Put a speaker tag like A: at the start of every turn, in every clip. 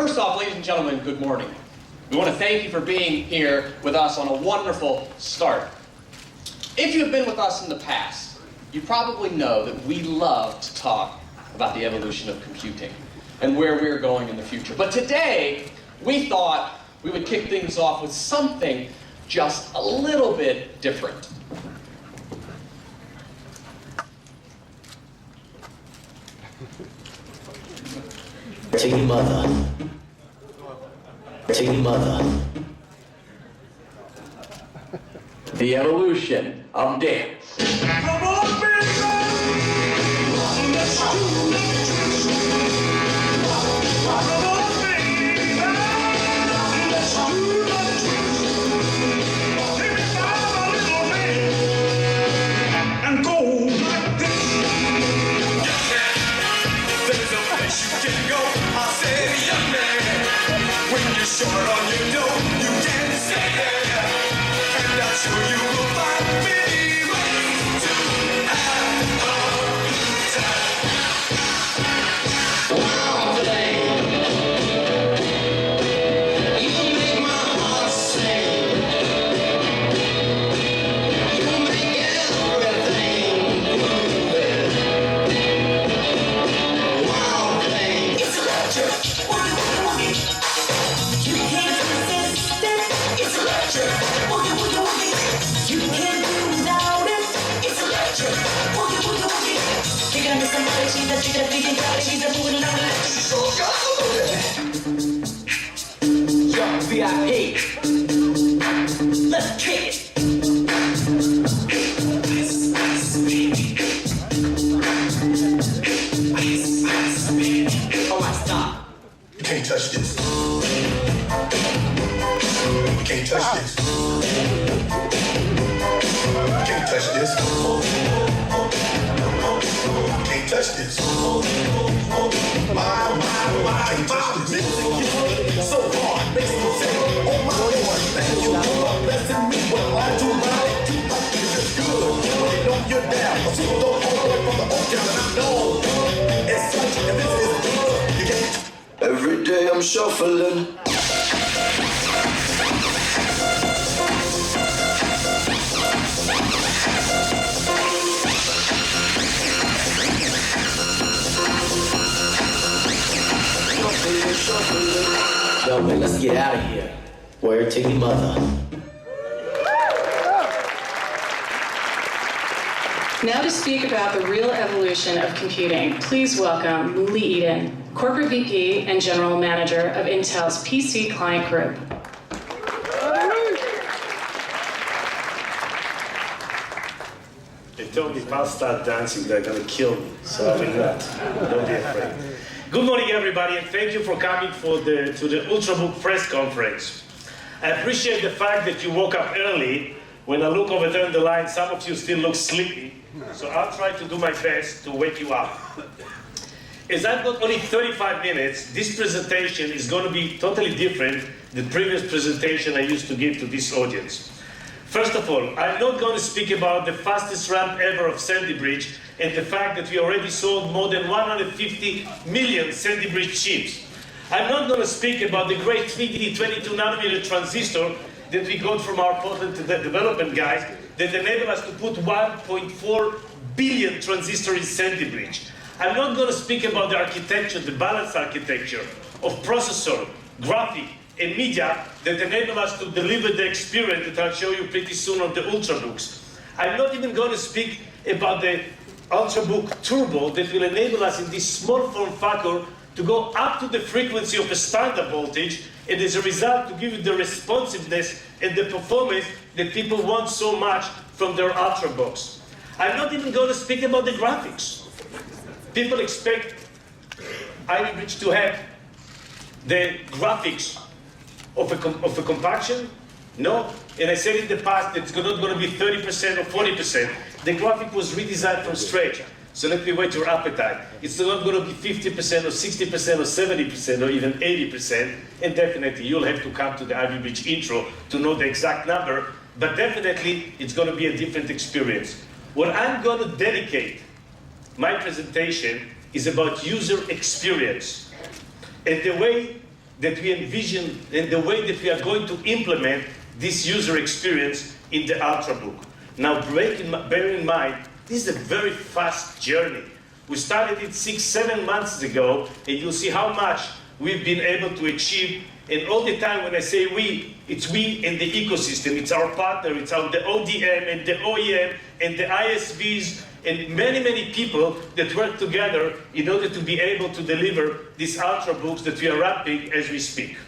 A: First off, ladies and gentlemen, good morning. We want to thank you for being here with us on a wonderful start. If you've been with us in the past, you probably know that we love to talk about the evolution of computing and where we're going in the future. But today, we thought we would kick things off with something just a little bit different.
B: To your mother. To your mother.
A: The evolution of dance.
C: Come on, baby! Let's do it! Come on, baby! Let's do it! Take me by my little hand and go like this.
D: There's a place you can go, I said, young man. When you're short on your dough, you can stay there. And I'm sure you will find many ways to have a good time. Wow, today, you make my heart sing. You make everything groovy. Wow, today, it's electric. Woogie, woogie, woogie. You can't resist it. It's electric. Woogie, woogie, woogie. You can't do without it. It's electric. Woogie, woogie, woogie. Kick it under somebody, she's a chicken, a vegan, she's a moving around electric. So
B: Yo, VIP. Let's kick it. Oh, I stop.
D: You can't touch this. You can't touch this. You can't touch this. You can't touch this. My, can't touch this. So hard, makes me say, oh my Lord, thank you for blessing me. Well, I do like you. It's just good. When you know you're down. A super dope all the way from the ocean, and I know it's such, and this is good. You can't. Every day I'm shuffling.
B: Yo, man, let's get out of here. Word to your mother.
E: Now to speak about the real evolution of computing, please welcome Mouli Eden, Corporate VP and General Manager of Intel's PC Client Group.
F: They told me if I'll start dancing, they're gonna kill me. So I will not. Don't be afraid. Good morning, everybody, and thank you for coming to the Ultrabook press conference. I appreciate the fact that you woke up early. When I look over there in the line, some of you still look sleepy. So I'll try to do my best to wake you up. As I've got only 35 minutes, this presentation is going to be totally different than the previous presentation I used to give to this audience. First of all, I'm not going to speak about the fastest ramp ever of Sandy Bridge and the fact that we already sold more than 150 million Sandy Bridge chips. I'm not going to speak about the great 3D 22nm transistor that we got from our Portland development guys that enabled us to put 1.4 billion transistors in Sandy Bridge. I'm not going to speak about the architecture, the balanced architecture of processor, graphic, and media that enable us to deliver the experience that I'll show you pretty soon on the Ultrabooks. I'm not even going to speak about the Ultrabook Turbo that will enable us in this small form factor to go up to the frequency of a standard voltage, and as a result to give you the responsiveness and the performance that people want so much from their Ultrabooks. I'm not even going to speak about the graphics. People expect Ivy Bridge to have the graphics of a compaction. No, and I said in the past that it's not going to be 30% or 40%. The graphic was redesigned from scratch. So let me whet your appetite. It's not going to be 50% or 60% or 70% or even 80%. And definitely you'll have to come to the Ivy Bridge intro to know the exact number. But definitely it's going to be a different experience. What I'm going to dedicate my presentation is about user experience and the way that we envision and the way that we are going to implement this user experience in the Ultrabook. Now, bear in mind, this is a very fast journey. We started it 6-7 months ago, and you'll see how much we've been able to achieve. And all the time when I say we, it's we and the ecosystem. It's our partner, it's the ODM and the OEM and the ISVs and many, many people that work together in order to be able to deliver these Ultrabooks that we are wrapping as we speak.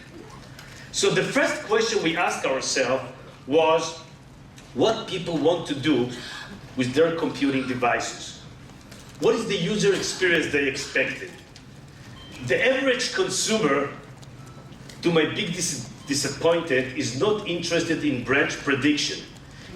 F: So the first question we asked ourselves was what people want to do with their computing devices. What is the user experience they expected? The average consumer, to my big disappointed, is not interested in branch prediction.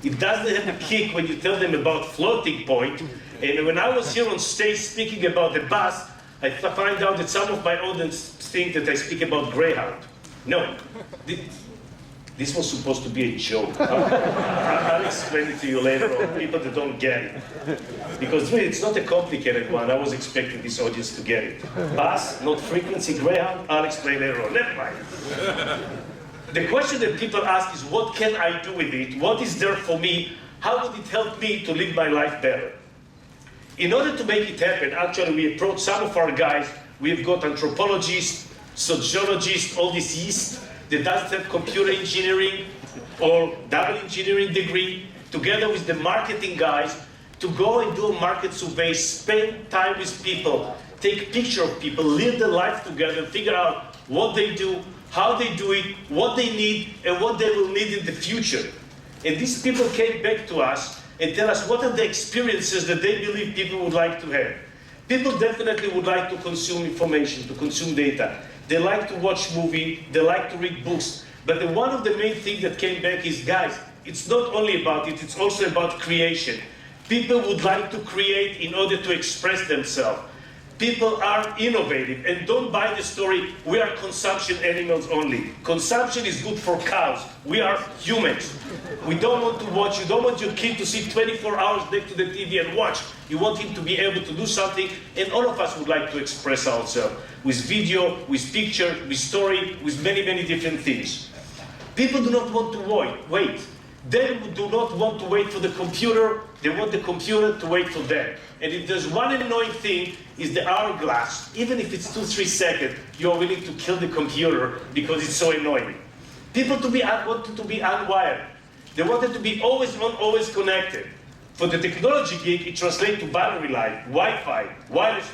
F: It doesn't have a kick when you tell them about floating point. And when I was here on stage speaking about the bus, I find out that some of my audience think that I speak about Greyhound. No, this was supposed to be a joke. I'll explain it to you later on, people that don't get it. Because really, it's not a complicated one. I was expecting this audience to get it. Bus, not frequency, Greyhound, I'll explain later on. Never mind. The question that people ask is, what can I do with it? What is there for me? How would it help me to live my life better? In order to make it happen, actually, we approached some of our guys. We've got anthropologists, sociologists, all this yeast that doesn't have computer engineering or double engineering degree, together with the marketing guys, to go and do a market survey, spend time with people, take picture of people, live their life together, figure out what they do, how they do it, what they need, and what they will need in the future. And these people came back to us and tell us what are the experiences that they believe people would like to have. People definitely would like to consume information, to consume data. They like to watch movies, they like to read books. But one of the main things that came back is, guys, it's not only about it, it's also about creation. People would like to create in order to express themselves. People are innovative, and don't buy the story, we are consumption animals only. Consumption is good for cows. We are humans. We don't want to watch, you don't want your kid to sit 24 hours next to the TV and watch. You want him to be able to do something, and all of us would like to express ourselves with video, with picture, with story, with many, many different things. People do not want to wait. They do not want to wait for the computer, they want the computer to wait for them. And if there's one annoying thing, is the hourglass. Even if it's 2-3 seconds, you're willing to kill the computer because it's so annoying. People wanted to be unwired. They wanted to be always on, always connected. For the technology geek, it translates to battery life, Wi-Fi, wireless.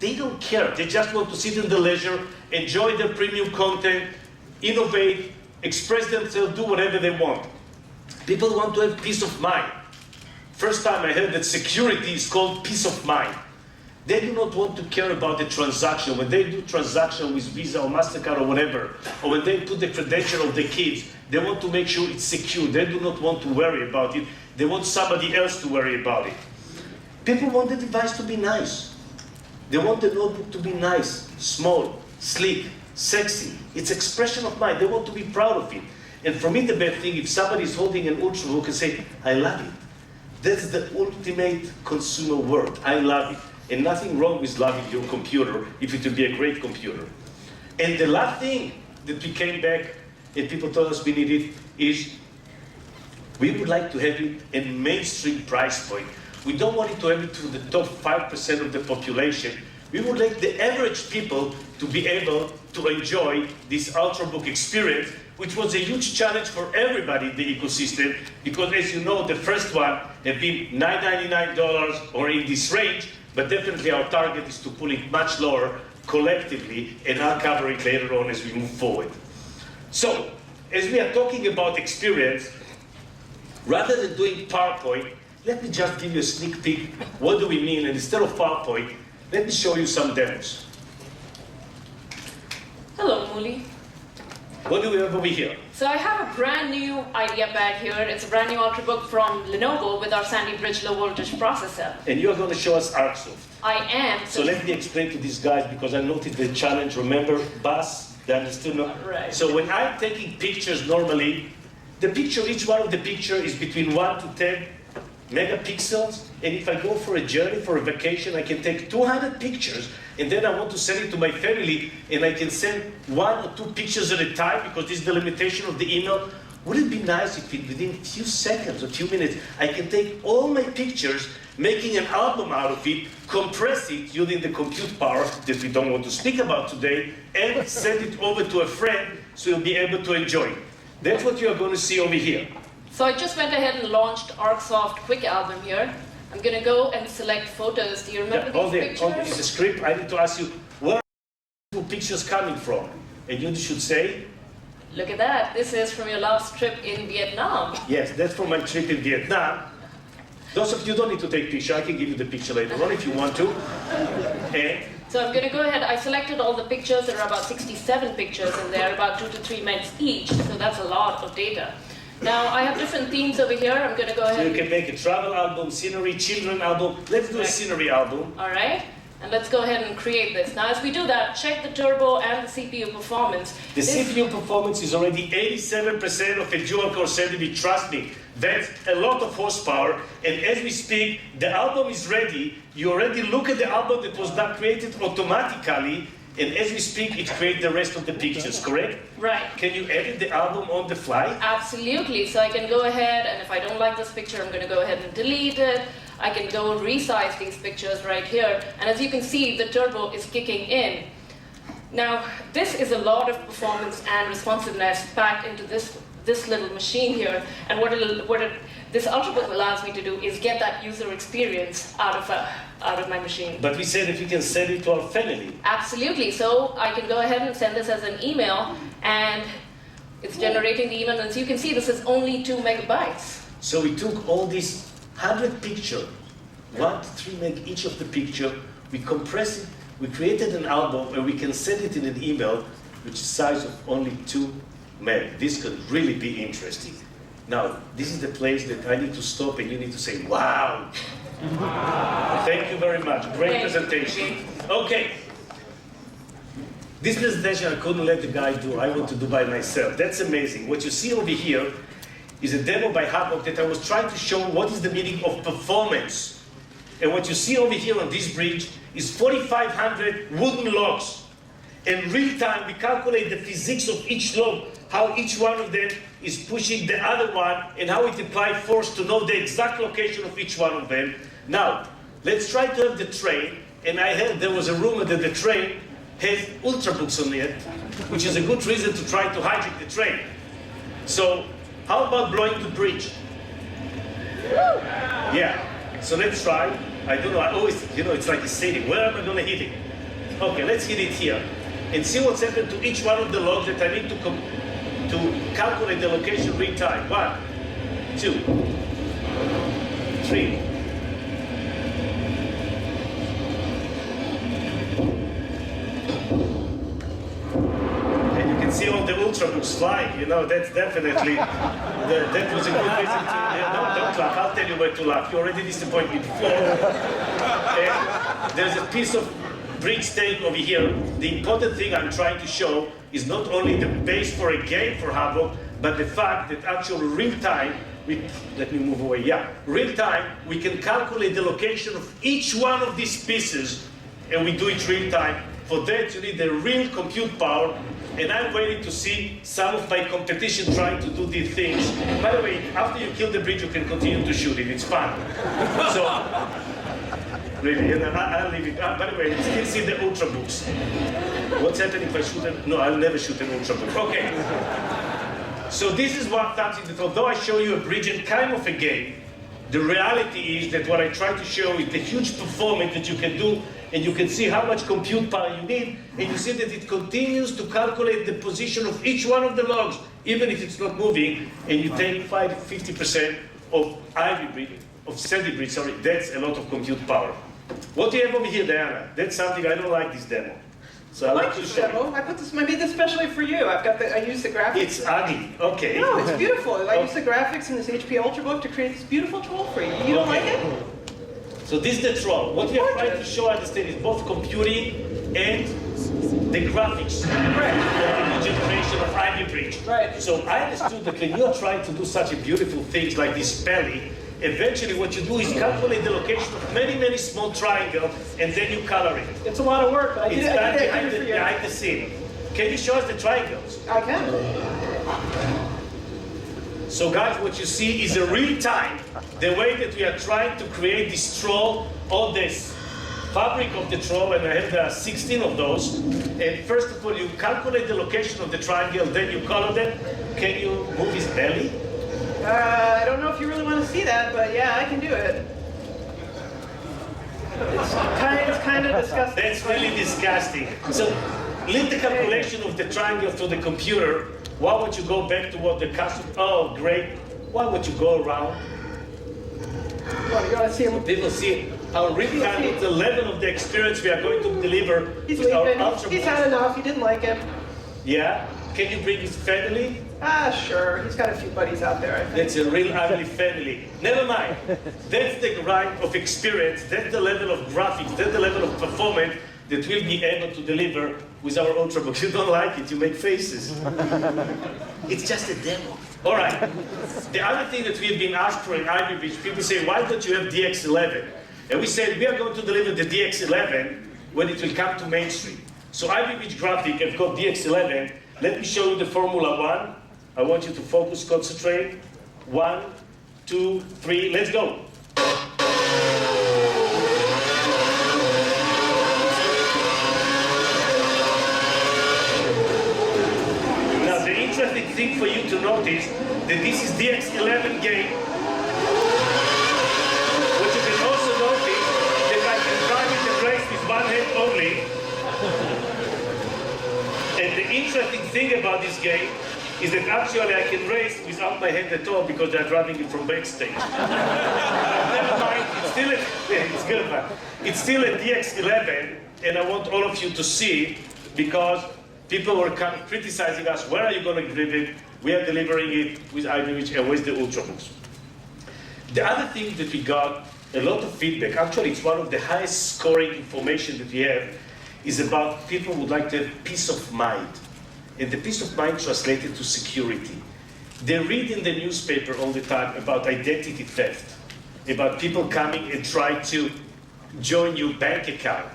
F: They don't care. They just want to sit in the leisure, enjoy their premium content, innovate, express themselves, do whatever they want. People want to have peace of mind. First time I heard that security is called peace of mind. They do not want to care about the transaction. When they do transaction with Visa or MasterCard or whatever, or when they put the credential of the kids, they want to make sure it's secure. They do not want to worry about it. They want somebody else to worry about it. People want the device to be nice. They want the notebook to be nice, small, sleek, sexy. It's expression of mind. They want to be proud of it. And for me, the best thing, if somebody is holding an Ultrabook and say, I love it. That's the ultimate consumer word. I love it. And nothing wrong with loving your computer if it will be a great computer. And the last thing that we came back and people told us we needed is we would like to have it at mainstream price point. We don't want it to have it to the top 5% of the population. We would like the average people to be able to enjoy this Ultrabook experience, which was a huge challenge for everybody in the ecosystem, because as you know, the first one had been $999 or in this range, but definitely our target is to pull it much lower collectively, and I'll cover it later on as we move forward. So, as we are talking about experience, rather than doing PowerPoint, let me just give you a sneak peek. What do we mean? And instead of PowerPoint, let me show you some demos.
G: Hello, Muli.
F: What do we have over here?
G: So I have a brand new IdeaPad here. It's a brand new Ultrabook from Lenovo with our Sandy Bridge low voltage processor.
F: And you're going to show us ArcSoft.
G: I am.
F: So let me explain to these guys, because I noted the challenge. Remember, bus, they understood not.
G: Right.
F: So when I'm taking pictures normally, the picture, each one of the picture is between 1 to 10 megapixels, and if I go for a journey, for a vacation, I can take 200 pictures, and then I want to send it to my family, and I can send 1 or 2 pictures at a time, because this is the limitation of the email. Would it be nice if within a few seconds or few minutes, I can take all my pictures, making an album out of it, compress it using the compute power that we don't want to speak about today, and send it over to a friend so you'll be able to enjoy it. That's what you are going to see over here.
G: So I just went ahead and launched ArcSoft Quick Album here. I'm going to go and select photos. Do you remember
F: All
G: these
F: there,
G: pictures?
F: is a script. I need to ask you, where are the pictures coming from? And you should say,
G: Look at that. This is from your last trip in Vietnam.
F: yes, that's from my trip in Vietnam. Those of you don't need to take picture. I can give you the picture later on if you want to. And
G: So I'm going to go ahead. I selected all the pictures. There are about 67 pictures in there, about 2 to 3 minutes each. So that's a lot of data. Now I have different themes over here. I'm going to go
F: so
G: ahead.
F: you can make a travel album, scenery, children album. Let's do a scenery album.
G: All right. And let's go ahead and create this. Now as we do that, check the turbo and the CPU performance.
F: The
G: This-
F: CPU performance is already 87% of a dual-core SanDisk. Trust me, that's a lot of horsepower. And as we speak, the album is ready. You already look at the album that was not created automatically. And as we speak, it creates the rest of the pictures, correct?
G: Right.
F: Can you edit the album on the fly?
G: Absolutely. So I can go ahead, and if I don't like this picture, I'm going to go ahead and delete it. I can go and resize these pictures right here. And as you can see, the turbo is kicking in. Now, this is a lot of performance and responsiveness packed into this little machine here. And this Ultrabook allows me to do is get that user experience out of my machine.
F: But we said that we can send it to our family.
G: Absolutely. So I can go ahead and send this as an email, and it's generating the email. And so you can see this is only 2 megabytes.
F: So we took all these 100 pictures, 1 to 3 meg each of the picture, we compressed it, we created an album, and we can send it in an email, which is size of only 2 meg. This could really be interesting. Now, this is the place that I need to stop and you need to say, wow. Thank you very much. Great presentation. Okay. This presentation I couldn't let the guy do. I want to do by myself. That's amazing. What you see over here is a demo by Havok that I was trying to show what is the meaning of performance. And what you see over here on this bridge is 4,500 wooden logs. In real time, we calculate the physics of each log, how each one of them is pushing the other one, and how it applies force to know the exact location of each one of them. Now, let's try to have the train, and I heard there was a rumor that the train has Ultrabooks on it, which is a good reason to try to hijack the train. So, how about blowing the bridge? Yeah, so let's try. I don't know, I always, it's like a stadium. Where am I going to hit it? Okay, let's hit it here. And see what's happened to each one of the logs that I need to calculate the location real time. 1, 2, 3. And you can see all the Ultrabooks flying. That's definitely, that was a good reason to, don't clap. I'll tell you where to laugh. You already disappointed me before. And there's a piece of bridge tape over here. The important thing I'm trying to show is not only the base for a game for Havok, but the fact that actually real time, let me move away, real time, we can calculate the location of each one of these pieces, and we do it real time. For that, you need the real compute power, and I'm waiting to see some of my competition trying to do these things. By the way, after you kill the bridge, you can continue to shoot it. It's fun. So, really, I'll leave it. By the way, you still see the Ultrabooks. What's happening if I shoot them? No, I'll never shoot an Ultrabook. Okay. So this is something that although I show you a bridge and kind of a game, the reality is that what I try to show is the huge performance that you can do, and you can see how much compute power you need, and you see that it continues to calculate the position of each one of the logs, even if it's not moving, and you take 50% of SanDisk bridge, that's a lot of compute power. What do you have over here, Diana? That's something I don't like this demo. So
H: I
F: I'd
H: like
F: like to
H: this
F: show you.
H: demo. I made this especially for you. I used the graphics.
F: It's ugly, okay.
H: No, it's beautiful. I used the graphics in this HP Ultrabook to create this beautiful tool for you. You don't like it?
F: So this is the troll. What we are trying to show, understand, is both computing and the graphics of the new generation of Ivy Bridge.
H: Right.
F: So I understood that when you are trying to do such a beautiful things like this belly, Eventually, what you do is calculate the location of many, many small triangles, and then you color it.
H: It's a lot of work, but I did
F: It's
H: it.
F: done
H: I did it
F: behind
H: for you.
F: behind the scene. Can you show us the triangles?
H: I can.
F: So guys, what you see is a real time, the way that we are trying to create this troll or this fabric of the troll, and I have 16 of those. And first of all, you calculate the location of the triangle, then you color them. Can you move his belly?
H: I don't know if you really want to see that, but yeah, I can do it. It's kind of disgusting.
F: That's really disgusting. So leave the calculation of the triangle to the computer. Why would you go back to what the customer, oh great, why would you go around?
H: Well, you want to see him?
F: People see how real time with the level of the experience we are going to deliver
H: He's
F: with our
H: leaving.
F: ultra.
H: He's had enough. He didn't like it.
F: Yeah? Can you bring his family?
H: Sure. He's got a few buddies out there, I think.
F: That's a real ugly family. Never mind. That's the right of experience. That's the level of graphics. That's the level of performance that we'll be able to deliver with our Ultrabook. You don't like it, you make faces. It's just a demo. All right. The other thing that we've been asked for in Ivy Beach, people say, why don't you have DX11? And we said, we are going to deliver the DX11 when it will come to mainstream. So Ivy Beach Graphic have got DX11. Let me show you the Formula One. I want you to focus, concentrate. 1, 2, 3, let's go. Now the interesting thing for you to notice that this is DX11 game. What you can also notice that I can drive it and race with one hand only. And the interesting thing about this game is that actually I can race without my hand at all because they're driving it from backstage. Never mind, it's good, man. It's still a DX11, and I want all of you to see because people were kind of criticizing us, where are you going to deliver it? We are delivering it with Ivy Beach and with the Ultrabooks. The other thing that we got a lot of feedback, actually it's one of the highest scoring information that we have, is about people who would like to have peace of mind. And the peace of mind translated to security. They read in the newspaper all the time about identity theft, about people coming and try to join your bank account.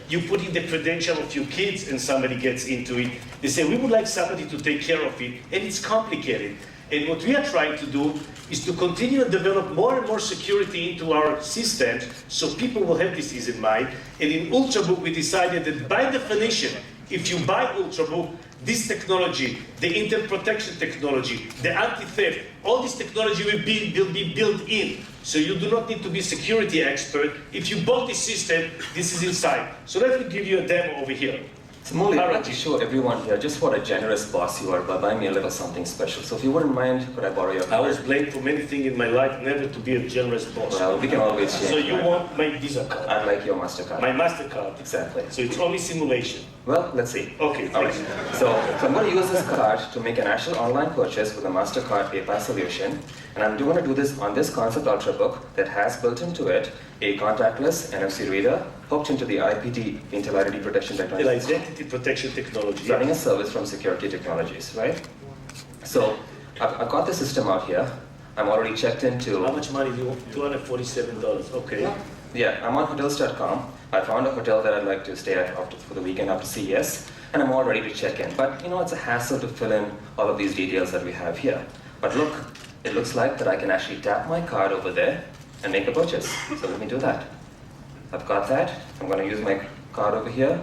F: You put in the credential of your kids and somebody gets into it. They say, we would like somebody to take care of it, and it's complicated. And what we are trying to do is to continue to develop more and more security into our systems so people will have this ease in mind. And in Ultrabook, we decided that by definition, if you buy Ultrabook, this technology, the Intel protection technology, the anti-theft, all this technology will be built in. So you do not need to be a security expert. If you bought this system, this is inside. So let me give you a demo over here.
I: So Molly, I'd like to show everyone here just what a generous boss you are by buying me a little something special. So if you wouldn't mind, could I borrow your
F: I was
I: card?
F: blamed for many things in my life, never to be a generous boss.
I: Well, we can always change.
F: So you want my Visa card,
I: I'd like your MasterCard.
F: my MasterCard.
I: Exactly.
F: So it's only simulation.
I: Well, let's see.
F: Okay,
I: All right.
F: thanks.
I: So I'm going to use this card to make an actual online purchase with a MasterCard PayPal solution. And I'm going to do this on this Concept Ultrabook that has built into it a contactless NFC reader hooked into the IPT, Intel Identity Protection
F: The
I: Technology.
F: identity protection technology.
I: Running a service from Security Technologies, right? So I've got the system out here. I'm already checked into.
F: How much money do you want? $247. Okay.
I: Yeah, I'm on hotels.com. I found a hotel that I'd like to stay at for the weekend after CES, and I'm all ready to check in. But you know, it's a hassle to fill in all of these details that we have here. But look, it looks like that I can actually tap my card over there and make a purchase. So let me do that. I've got that. I'm going to use my card over here.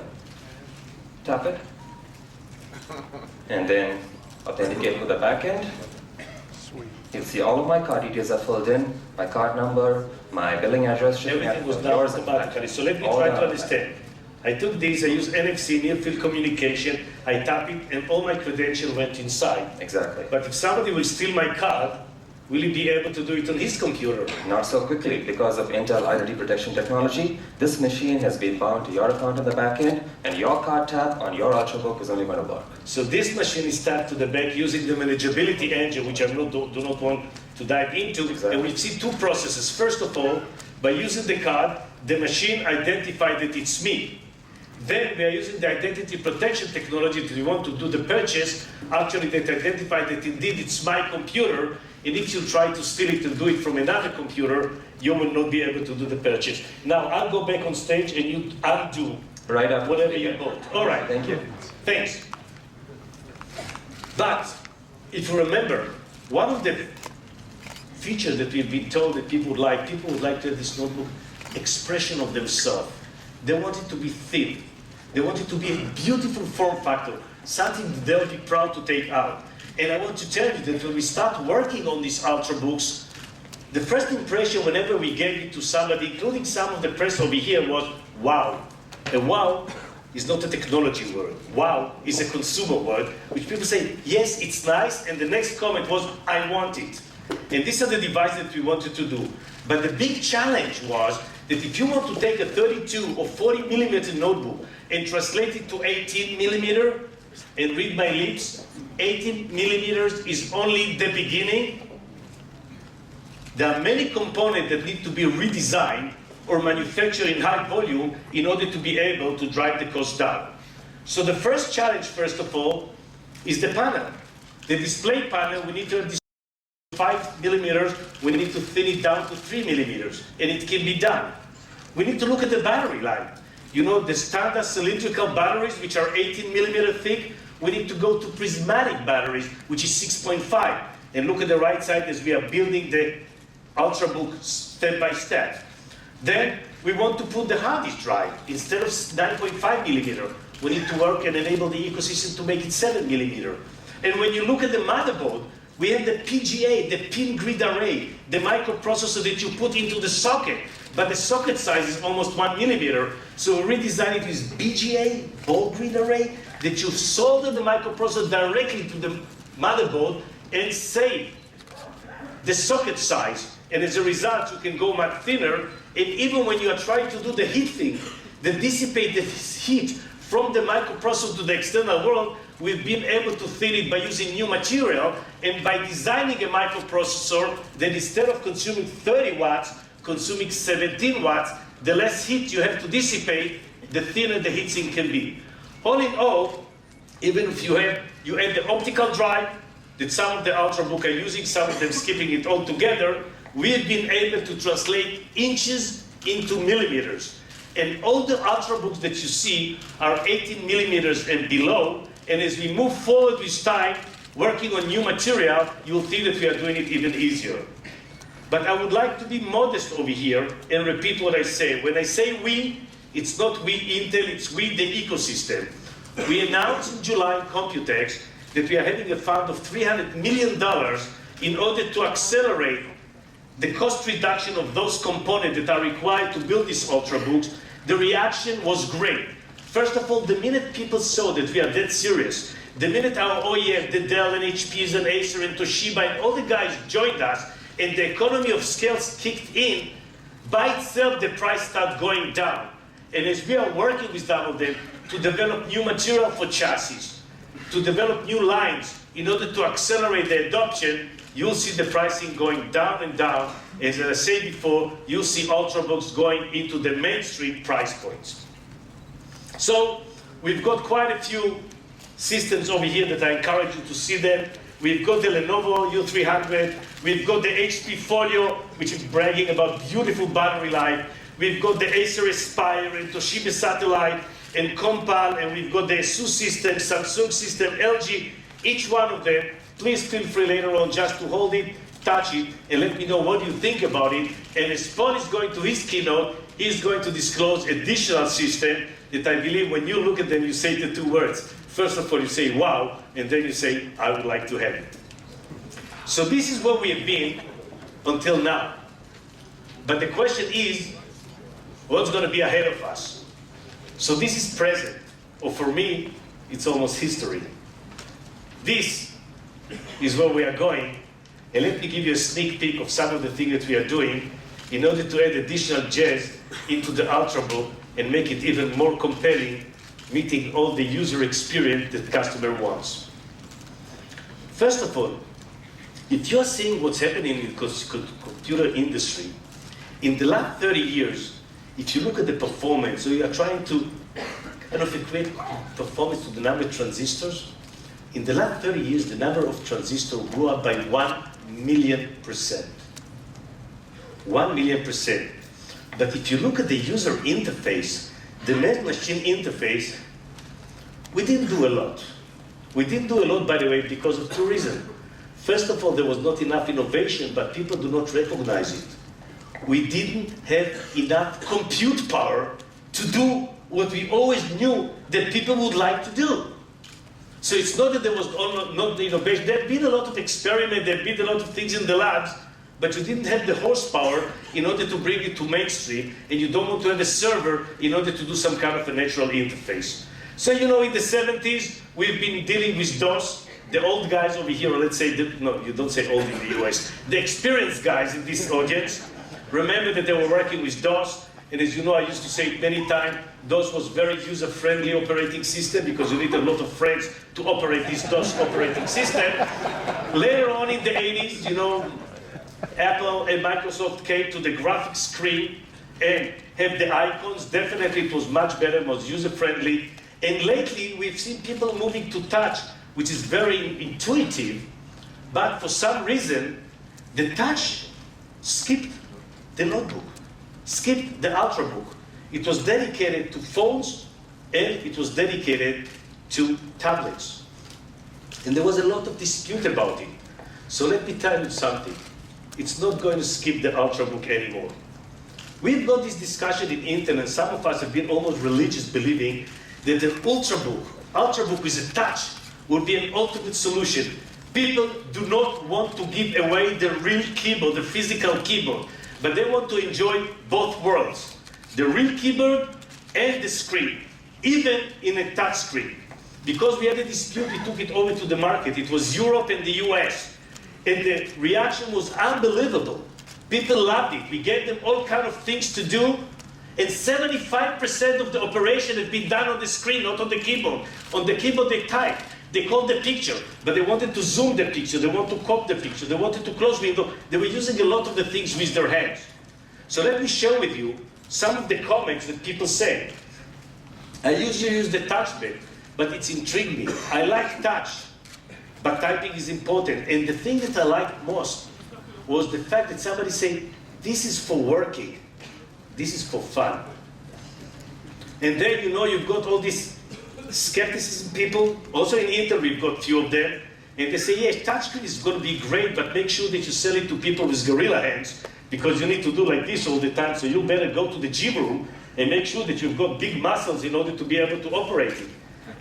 I: Tap it. And then authenticate with the back end. You'll see all of my card details are filled in, my card number, my billing address, shipping
F: Everything was
I: address,
F: done
I: yours, and
F: automatically. So let me
I: all
F: try
I: done
F: to understand. I took this, I used NFC, near field communication, I tap it, and all my credentials went inside.
I: Exactly.
F: But if somebody will steal my card, will he be able to do it on his computer?
I: Not so quickly. Because of Intel Identity Protection Technology, this machine has been bound to your account in the back end, and your card tap on your Ultrabook is only going to work.
F: So this machine is tapped to the back using the manageability engine, which I do not want to dive into.
I: Exactly.
F: And we see two processes. First of all, by using the card, the machine identified that it's me. Then we are using the identity protection technology that we want to do the purchase. Actually, that identified that indeed it's my computer. and if you try to steal it and do it from another computer, you will not be able to do the purchase. Now, I'll go back on stage and you undo
I: Right after.
F: whatever you bought. All right.
I: Thank you.
F: Thanks. But if you remember, one of the features that we've been told that people would like to have this notebook expression of themselves. They want it to be thin. They want it to be a beautiful form factor, something they'll be proud to take out. And I want to tell you that when we start working on these Ultrabooks, the first impression whenever we gave it to somebody, including some of the press over here, was wow. And wow is not a technology word. Wow is a consumer word, which people say, yes, it's nice, and the next comment was, I want it. And these are the devices that we wanted to do. But the big challenge was that if you want to take a 32 or 40 millimeter notebook and translate it to 18 millimeter, and read my lips, 18 millimeters is only the beginning. There are many components that need to be redesigned or manufactured in high volume in order to be able to drive the cost down. So the first challenge, first of all, is the panel. The display panel, we need to have this 5 millimeters, we need to thin it down to 3 millimeters, and it can be done. We need to look at the battery life. You know, the standard cylindrical batteries, which are 18 millimeter thick, we need to go to prismatic batteries, which is 6.5. And look at the right side as we are building the Ultrabook step by step. Then we want to put the hard disk drive. Instead of 9.5 millimeter, we need to work and enable the ecosystem to make it 7 millimeter. And when you look at the motherboard, we have the PGA, the pin grid array, the microprocessor that you put into the socket. But the socket size is almost 1 millimeter. So we redesigned it with BGA, ball grid array, that you solder the microprocessor directly to the motherboard and save the socket size. And as a result, you can go much thinner. And even when you are trying to do the heat thing, that dissipate the heat from the microprocessor to the external world, we've been able to thin it by using new material and by designing a microprocessor that instead of consuming 30 watts, consuming 17 watts, the less heat you have to dissipate, the thinner the heatsink can be. All in all, even if you add the optical drive that some of the Ultrabook are using, some of them skipping it altogether, we have been able to translate inches into millimeters. And all the Ultrabooks that you see are 18 millimeters and below. And as we move forward with time, working on new material, you'll see that we are doing it even easier. But I would like to be modest over here and repeat what I say. When I say we, it's not we Intel, it's we the ecosystem. We announced in July in Computex that we are having a fund of $300 million in order to accelerate the cost reduction of those components that are required to build these Ultrabooks. The reaction was great. First of all, the minute people saw that we are that serious, the minute our OEM, the Dell and HPs and Acer and Toshiba and all the guys joined us, and the economy of scale kicked in, by itself the price started going down. And as we are working with some of them to develop new material for chassis, to develop new lines in order to accelerate the adoption, you'll see the pricing going down and down. As I said before, you'll see Ultrabooks going into the mainstream price points. So we've got quite a few systems over here that I encourage you to see them. We've got the Lenovo U300, we've got the HP Folio, which is bragging about beautiful battery life. We've got the Acer Aspire and Toshiba Satellite and Compal, and we've got the ASUS system, Samsung system, LG, each one of them. Please feel free later on just to hold it, touch it, and let me know what you think about it. And as Paul is going to his keynote, he's going to disclose additional system that I believe when you look at them, you say the two words. First of all, you say, wow, and then you say, I would like to have it. So this is what we have been until now. But the question is, what's going to be ahead of us? So this is present, or for me, it's almost history. This is where we are going, and let me give you a sneak peek of some of the things that we are doing in order to add additional jazz into the Ultrabook and make it even more compelling, meeting all the user experience that customer wants. First of all, if you're seeing what's happening in the computer industry, in the last 30 years, if you look at the performance, so you are trying to kind of equate performance to the number of transistors. In the last 30 years, the number of transistors grew up by 1 1,000,000%. 1,000,000%. But if you look at the user interface, the man-machine interface, we didn't do a lot. We didn't do a lot, by the way, because of two reasons. First of all, there was not enough innovation, but people do not recognize it. We didn't have enough compute power to do what we always knew that people would like to do. So it's not that there was not the innovation. There have been a lot of experiments, there have been a lot of things in the labs, but you didn't have the horsepower in order to bring it to mainstream, and you don't want to have a server in order to do some kind of a natural interface. So in the 70s, we've been dealing with DOS. The old guys over here, or let's say, no, you don't say old in the US, the experienced guys in this audience, remember that they were working with DOS, and as you know, I used to say it many times, DOS was very user-friendly operating system because you need a lot of friends to operate this DOS operating system. Later on in the 80s, Apple and Microsoft came to the graphics screen and have the icons. Definitely it was much better, was user-friendly. And lately, we've seen people moving to touch, which is very intuitive, but for some reason, the touch skipped the notebook, skipped the Ultrabook. It was dedicated to phones, and it was dedicated to tablets. And there was a lot of dispute about it. So let me tell you something. It's not going to skip the Ultrabook anymore. We've got this discussion in internet. Some of us have been almost religious, believing that an Ultrabook with a touch would be an ultimate solution. People do not want to give away the real keyboard, the physical keyboard, but they want to enjoy both worlds, the real keyboard and the screen, even in a touch screen. Because we had a dispute, we took it over to the market. It was Europe and the US, and the reaction was unbelievable. People loved it. We gave them all kinds of things to do, and 75% of the operation had been done on the screen, not on the keyboard. On the keyboard they typed, they called the picture, but they wanted to zoom the picture, they wanted to crop the picture, they wanted to close window. They were using a lot of the things with their hands. So let me share with you some of the comments that people say. I usually use the touchpad, but it's intrigued me. I like touch, but typing is important. And the thing that I liked most was the fact that somebody said, this is for working. This is for fun. And then, you've got all these skepticism people. Also in Intel, we've got few of them. And they say, yes, touchscreen is going to be great, but make sure that you sell it to people with gorilla hands, because you need to do like this all the time. So you better go to the gym room and make sure that you've got big muscles in order to be able to operate it.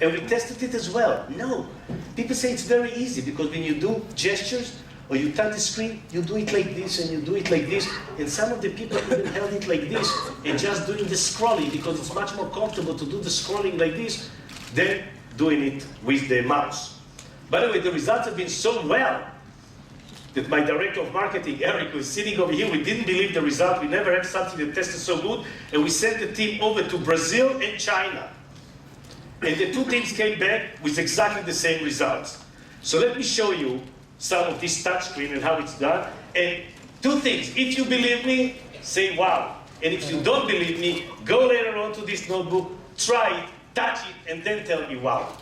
F: And we tested it as well. No. People say it's very easy, because when you do gestures, or you touch the screen, you do it like this, and you do it like this, and some of the people even held it like this, and just doing the scrolling, because it's much more comfortable to do the scrolling like this than doing it with the mouse. By the way, the results have been so well that my director of marketing, Eric, who is sitting over here, we didn't believe the result. We never had something that tested so good, and we sent the team over to Brazil and China. And the two teams came back with exactly the same results. So let me show you some of this touchscreen and how it's done. And two things. If you believe me, say wow. And if you don't believe me, go later on to this notebook, try it, touch it, and then tell me wow.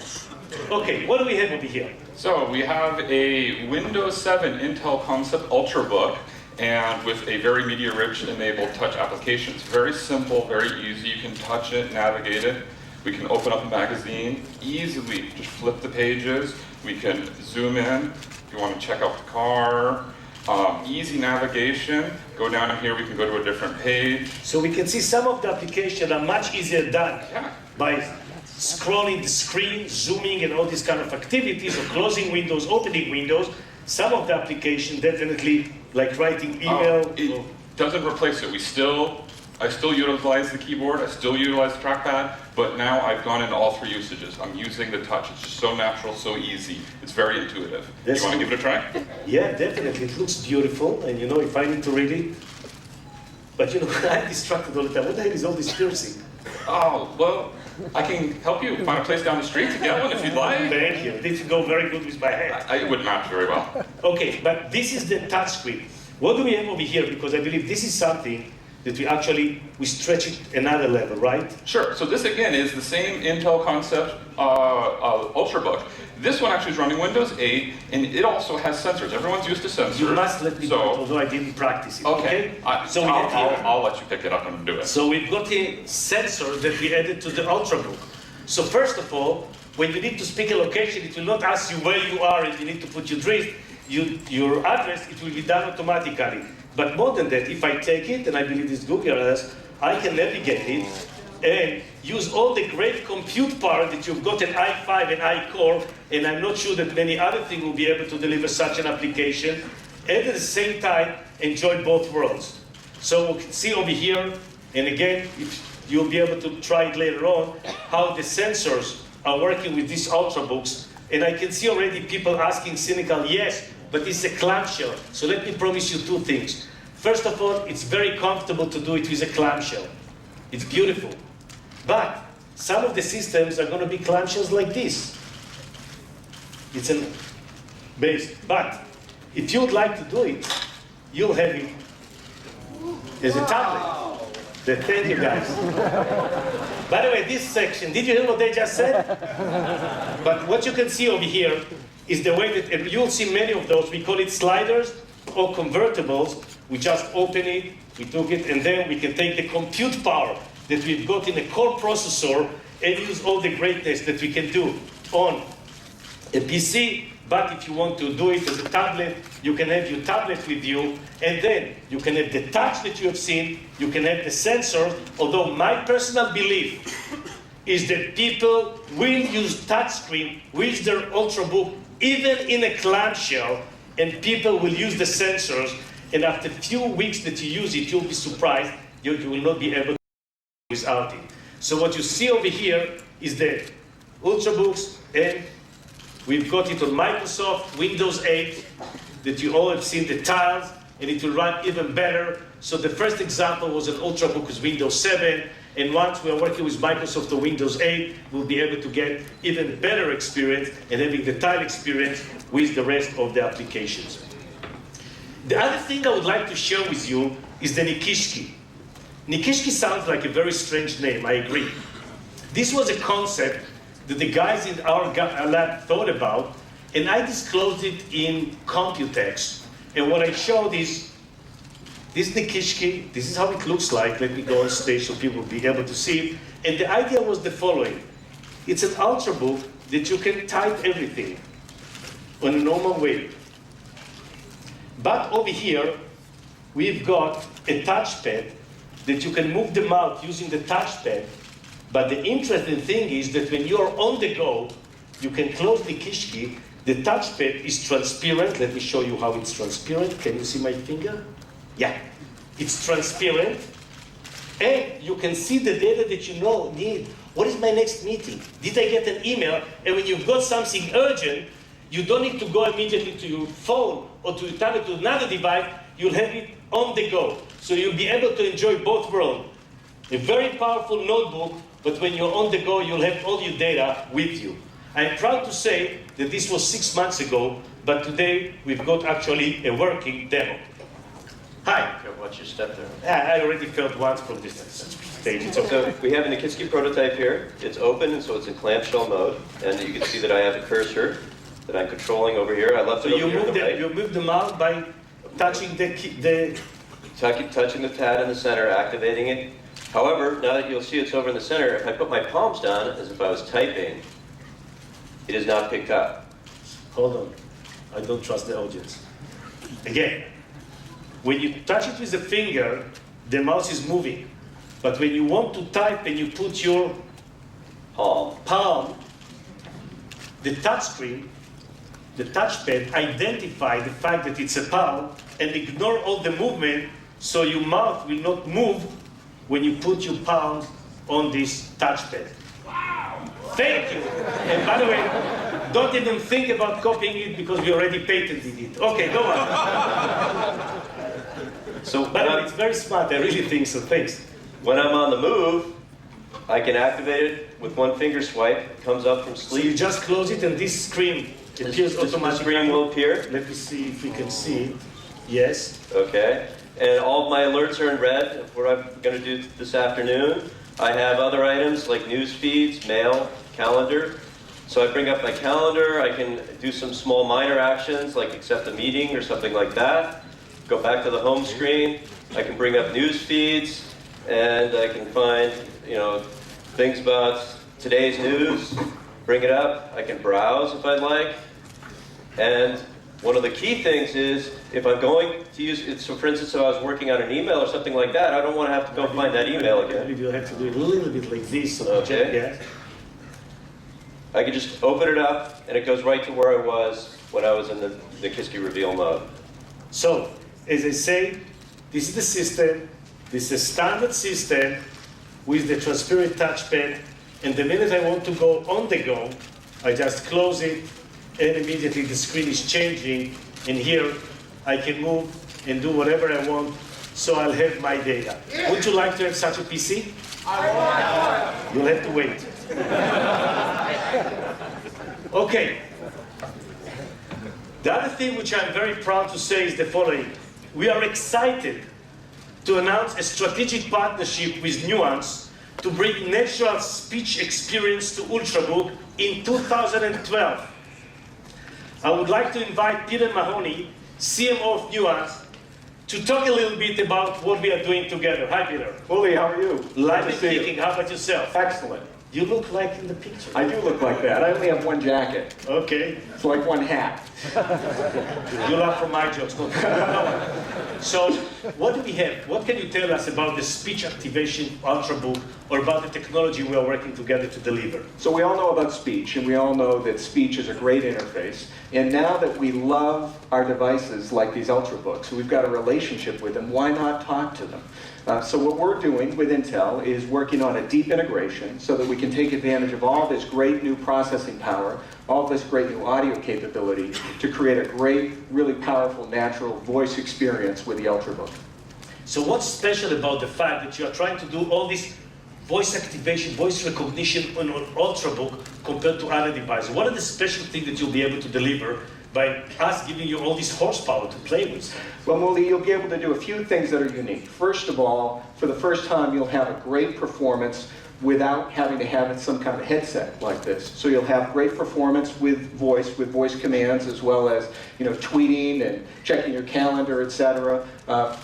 F: Okay, what do we have over here?
J: So we have a Windows 7 Intel Concept Ultrabook, and with a very media-rich enabled touch applications. Very simple, very easy. You can touch it, navigate it. We can open up a magazine easily, just flip the pages. We can zoom in if you want to check out the car. Easy navigation. Go down here, we can go to a different page.
F: So we can see some of the applications are much easier done by scrolling the screen, zooming, and all these kind of activities, or closing windows, opening windows. Some of the applications definitely, like writing email.
J: It doesn't replace it. I still utilize the keyboard, I still utilize the trackpad, but now I've gone into all three usages. I'm using the touch. It's just so natural, so easy. It's very intuitive. You want to give it a try?
F: Yeah, definitely. It looks beautiful, and if I need to read it, but I'm distracted all the time. What the hell is all this piercing?
J: Oh, well, I can help you find a place down the street to get one if you'd like.
F: Thank you. This would go very good with my hand.
J: It would match very well.
F: Okay, but this is the touch screen. What do we have over here? Because I believe this is something that we stretch it another level, right?
J: Sure. So this again is the same Intel Concept Ultrabook. This one actually is running Windows 8, and it also has sensors. Everyone's used to sensors.
F: You must let me do it, although I didn't practice it.
J: Okay.
F: So we have here.
J: I'll let you pick it up and do it.
F: So we've got a sensor that we added to the Ultrabook. So first of all, when you need to speak a location, it will not ask you where you are and you need to put your address, it will be done automatically. But more than that, if I take it, and I believe this Google Earth, I can navigate it and use all the great compute power that you've got in i5 and iCore, and I'm not sure that many other things will be able to deliver such an application, and at the same time, enjoy both worlds. So we can see over here, and again, you'll be able to try it later on, how the sensors are working with these Ultrabooks, and I can see already people asking cynical, yes, but it's a clamshell. So let me promise you two things. First of all, it's very comfortable to do it with a clamshell. It's beautiful. But some of the systems are going to be clamshells like this. It's a base. But if you would like to do it, you'll have it as a tablet. Thank you guys. By the way, this section, did you hear what they just said? But what you can see over here is the way that, and you'll see many of those, we call it sliders or convertibles. We just open it, we took it, and then we can take the compute power that we've got in a core processor and use all the greatness that we can do on a PC. But if you want to do it as a tablet, you can have your tablet with you, and then you can have the touch that you have seen, you can have the sensors, although my personal belief is that people will use touchscreen with their Ultrabook, even in a clamshell, and people will use the sensors, and after a few weeks that you use it, you'll be surprised you will not be able to without it. So what you see over here is the Ultrabooks, and we've got it on Microsoft Windows 8, that you all have seen the tiles, and it will run even better. So the first example was an Ultrabook with Windows 7, and once we are working with Microsoft on Windows 8, we'll be able to get even better experience and having the tile experience with the rest of the applications. The other thing I would like to share with you is the Nikishki. Nikishki sounds like a very strange name, I agree. This was a concept that the guys in our lab thought about, and I disclosed it in Computex. And what I showed is this Nikishki. This is how it looks like. Let me go on stage so people will be able to see it. And the idea was the following. It's an Ultrabook that you can type everything on a normal way. But over here, we've got a touchpad that you can move the mouse using the touchpad. But the interesting thing is that when you're on the go, you can close the Nikishki. The touchpad is transparent. Let me show you how it's transparent. Can you see my finger? Yeah, it's transparent. And you can see the data that you need. What is my next meeting? Did I get an email? And when you've got something urgent, you don't need to go immediately to your phone or to your tablet to another device. You'll have it on the go. So you'll be able to enjoy both worlds. A very powerful notebook, but when you're on the go, you'll have all your data with you. I'm proud to say that this was 6 months ago, but today we've got actually a working demo. Hi.
K: Watch your step there.
F: I already felt once from this stage. It's okay.
K: So we have a Nikishki prototype here. It's open, and so it's in clamshell mode. And you can see that I have a cursor that I'm controlling over here. I left
F: So
K: it over here.
F: you move the mouse by touching the
K: touching the pad in the center, activating it. However, now that you'll see it's over in the center, if I put my palms down as if I was typing, it is not picked up.
F: Hold on. I don't trust the audience. Again, when you touch it with the finger, the mouse is moving. But when you want to type and you put your palm, the touchscreen, the touchpad identify the fact that it's a palm and ignore all the movement, so your mouth will not move when you put your palm on this touchpad. Thank you. And by the way, don't even think about copying it because we already patented it. Okay, go on.
K: So
F: by the way, it's very smart. I really think so. Thanks.
K: When I'm on the move, I can activate it with one finger swipe. It comes up from sleep.
F: So you just close it and this screen appears automatically.
K: The screen will appear.
F: Let me see if we can see it. Yes.
K: Okay. and all of my alerts are in red of what I'm going to do this afternoon. I have other items like news feeds, mail, calendar. So I bring up my calendar, I can do some small minor actions like accept a meeting or something like that. Go back to the home screen, I can bring up news feeds, and I can find, things about today's news, bring it up, I can browse if I'd like. And one of the key things is, if I'm going to use it, so for instance, if I was working on an email or something like that, I don't want to have to go find that email again.
F: Maybe you'll have to do it a little bit like this. So
K: Okay.
F: Yeah.
K: I can just open it up, and it goes right to where I was when I was in the Nikiski reveal mode.
F: So, as I say, this is the system. This is a standard system with the transparent touchpad. And the minute I want to go on the go, I just close it, and immediately the screen is changing. And here, I can move and do whatever I want, so I'll have my data. Would you like to have such a PC? You'll have to wait. Okay. The other thing which I'm very proud to say is the following. We are excited to announce a strategic partnership with Nuance to bring natural speech experience to Ultrabook in 2012. I would like to invite Peter Mahoney, CMO of Nuance, to talk a little bit about what we are doing together. Hi, Peter.
L: Uli, how are you?
F: Live and kicking. How about yourself?
L: Excellent.
F: You look like in the picture.
L: I do look like that. I only have one jacket.
F: Okay.
L: It's like one hat.
F: You laugh from my jokes. No. So, what do we have? What can you tell us about the speech activation Ultrabook, or about the technology we are working together to deliver?
L: So we all know about speech, and we all know that speech is a great interface. And now that we love our devices like these Ultrabooks, we've got a relationship with them, why not talk to them? So what we're doing with Intel is working on a deep integration so that we can take advantage of all this great new processing power, all this great new audio capability to create a great, really powerful, natural voice experience with the Ultrabook.
F: So what's special about the fact that you are trying to do all this voice activation, voice recognition on an Ultrabook compared to other devices? What are the special things that you'll be able to deliver by us giving you all this horsepower to play with?
L: Well, Muli, you'll be able to do a few things that are unique. First of all, for the first time, you'll have a great performance without having to have some kind of headset like this. So you'll have great performance with voice commands, as well as tweeting and checking your calendar, etc.,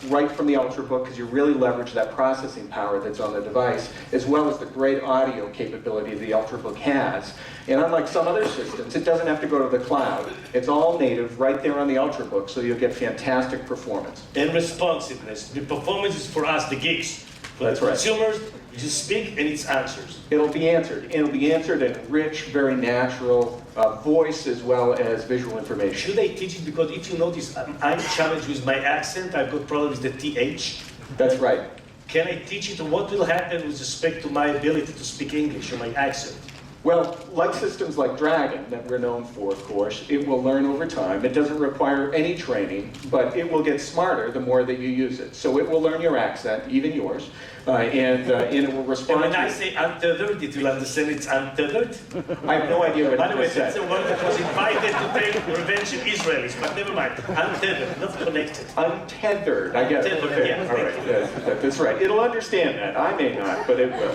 L: right from the Ultrabook, because you really leverage that processing power that's on the device, as well as the great audio capability the Ultrabook has. And unlike some other systems, it doesn't have to go to the cloud. It's all native right there on the Ultrabook, so you'll get fantastic performance.
F: And responsiveness. The performance is for us, the geeks. For
L: That's
F: the
L: right.
F: consumers, you just speak and it's answers.
L: It'll be answered. It'll be answered in rich, very natural voice as well as visual information.
F: Should I teach it? Because if you notice, I'm challenged with my accent. I've got problems with the TH.
L: That's right.
F: Can I teach it? What will happen with respect to my ability to speak English or my accent?
L: Well, like systems like Dragon that we're known for, of course, it will learn over time. It doesn't require any training, but it will get smarter the more that you use it. So it will learn your accent, even yours, and it will respond
F: And when
L: to
F: I
L: you.
F: say untethered, it will understand it's untethered.
L: I have no idea what
F: By the
L: you
F: way,
L: said.
F: that's the one that was invited to take revenge in Israelis, but never mind. Untethered, not connected.
L: Untethered, I get it.
F: Untethered,
L: Okay.
F: yeah.
L: All right, that's right. It'll understand that. I may not, but it will.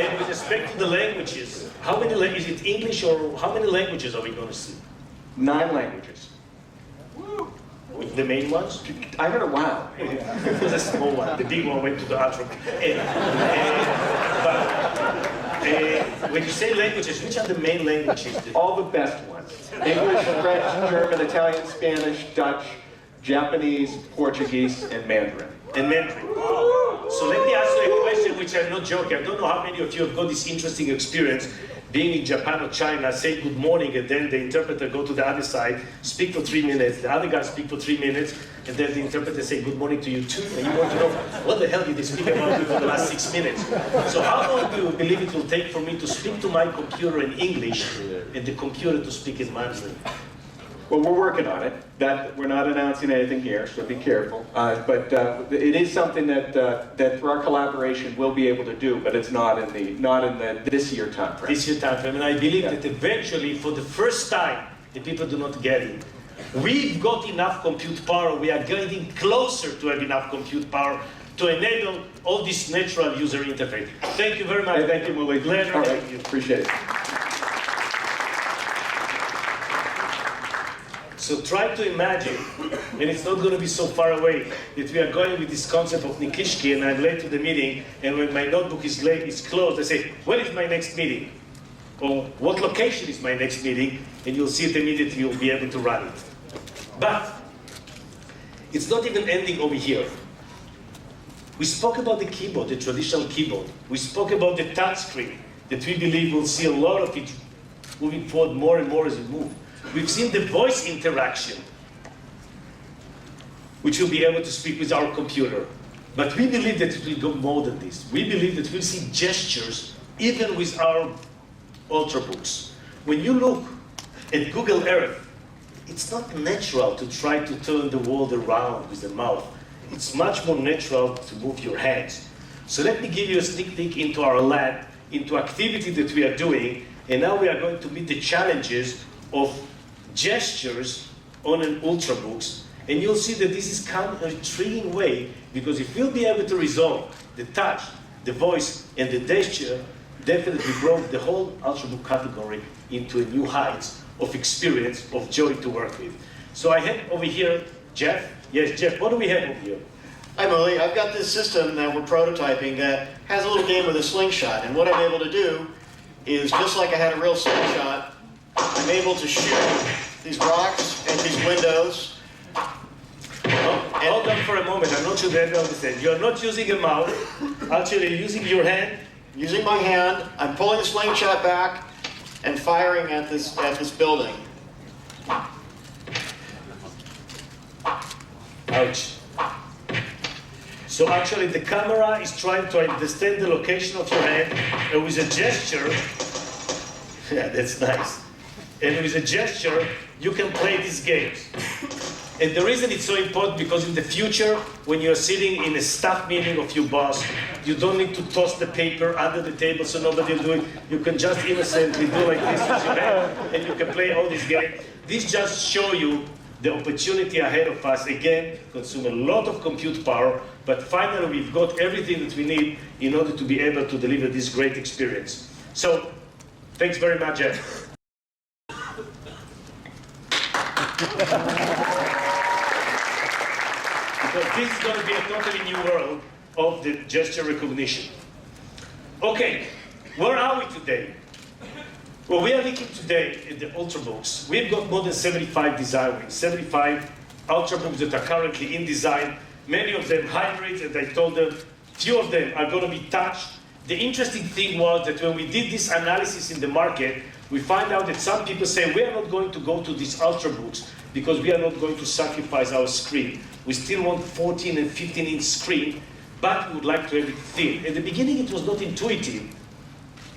F: And with respect to the languages, how many languages, is it English or how many languages are we going to see?
L: 9 languages.
F: With the main ones?
L: I heard a wow.
F: It was a small one. The big one went to the Ultrabook. But when you say languages, which are the main languages?
L: All the best ones. English, French, German, Italian, Spanish, Dutch, Japanese, Portuguese, and Mandarin.
F: And Mandarin. So let me ask you a question which I'm not joking. I don't know how many of you have got this interesting experience being in Japan or China, say good morning, and then the interpreter go to the other side, speak for 3 minutes, the other guy speak for 3 minutes, and then the interpreter say good morning to you too, and you want to know, what the hell did they speak about me for the last 6 minutes? So how long do you believe it will take for me to speak to my computer in English and the computer to speak in Mandarin?
L: Well, we're working on it. That we're not announcing anything here, so be careful. But it is something that through our collaboration we'll be able to do, but it's not in the this year time frame.
F: This year time frame, and I believe that eventually, for the first time, the people do not get it. We've got enough compute power. We are getting closer to have enough compute power to enable all this natural user interface. Thank you very much.
L: Hey, thank you, Malik.
F: Pleasure.
L: All right,
F: Thank you.
L: appreciate it.
F: So try to imagine, and it's not going to be so far away, that we are going with this concept of Nikishki, and I'm late to the meeting, and when my notebook is late, is closed, I say, when is my next meeting? Or what location is my next meeting? And you'll see it immediately, you'll be able to run it. But it's not even ending over here. We spoke about the keyboard, the traditional keyboard. We spoke about the touch screen, that we believe we'll see a lot of it moving forward more and more as we move. We've seen the voice interaction, which will be able to speak with our computer. But we believe that it will go more than this. We believe that we'll see gestures even with our Ultrabooks. When you look at Google Earth, it's not natural to try to turn the world around with the mouth. It's much more natural to move your hands. So let me give you a sneak peek into our lab, into activity that we are doing, and now we are going to meet the challenges of gestures on an Ultrabooks, and you'll see that this is kind of a intriguing way, because if we'll be able to resolve the touch, the voice, and the gesture, definitely brought the whole Ultrabook category into a new heights of experience, of joy to work with. So I have over here, Jeff. Yes, Jeff, what do we have over here?
M: Hi, Molly. I've got this system that we're prototyping that has a little game with a slingshot, and what I'm able to do is, just like I had a real slingshot, I'm able to shoot these rocks and these windows.
F: Hold on for a moment. I'm not sure that I understand. You're not using a mouse. Actually, you're using your hand.
M: Using my hand, I'm pulling the slingshot back and firing at this building.
F: Ouch. So actually, the camera is trying to understand the location of your hand, and with a gesture, yeah, that's nice. And with a gesture, you can play these games. And the reason it's so important, because in the future, when you're sitting in a staff meeting of your boss, you don't need to toss the paper under the table so nobody will do it. You can just innocently do like this with your hand, and you can play all these games. These just show you the opportunity ahead of us. Again, consume a lot of compute power, but finally we've got everything that we need in order to be able to deliver this great experience. So, thanks very much, Jeff. Because this is going to be a totally new world of the gesture recognition. Okay, where are we today? Well, we are looking today at the Ultrabooks. We've got more than 75 design wins, 75 Ultrabooks that are currently in design, many of them hybrids, and I told them few of them are going to be touched. The interesting thing was that when we did this analysis in the market, we find out that some people say we are not going to go to these Ultrabooks because we are not going to sacrifice our screen. We still want 14 and 15-inch screen, but we would like to have it thin. At the beginning, it was not intuitive.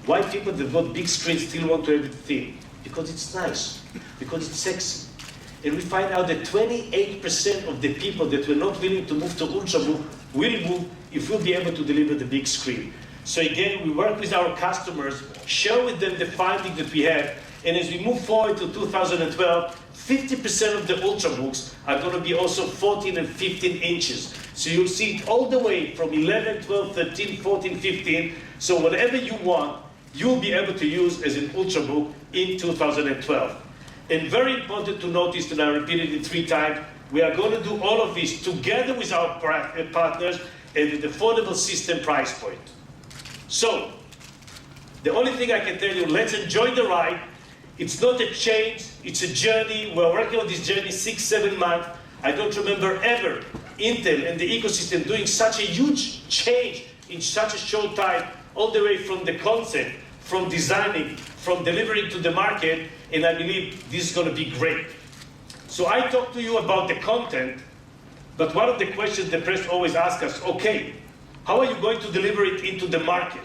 F: Why people that got big screens still want to have it thin? Because it's nice, because it's sexy. And we find out that 28% of the people that were not willing to move to Ultrabook will move if we'll be able to deliver the big screen. So again, we work with our customers, share with them the findings that we have, and as we move forward to 2012, 50% of the Ultrabooks are going to be also 14 and 15 inches. So you'll see it all the way from 11, 12, 13, 14, 15. So whatever you want, you'll be able to use as an Ultrabook in 2012. And very important to notice, and I repeated it 3 times, we are going to do all of this together with our partners at an affordable system price point. So, the only thing I can tell you, let's enjoy the ride. It's not a change, it's a journey. We're working on this journey 6-7 months. I don't remember ever Intel and the ecosystem doing such a huge change in such a short time, all the way from the concept, from designing, from delivering to the market, and I believe this is going to be great. So I talked to you about the content, but one of the questions the press always asks us, okay, how are you going to deliver it into the market?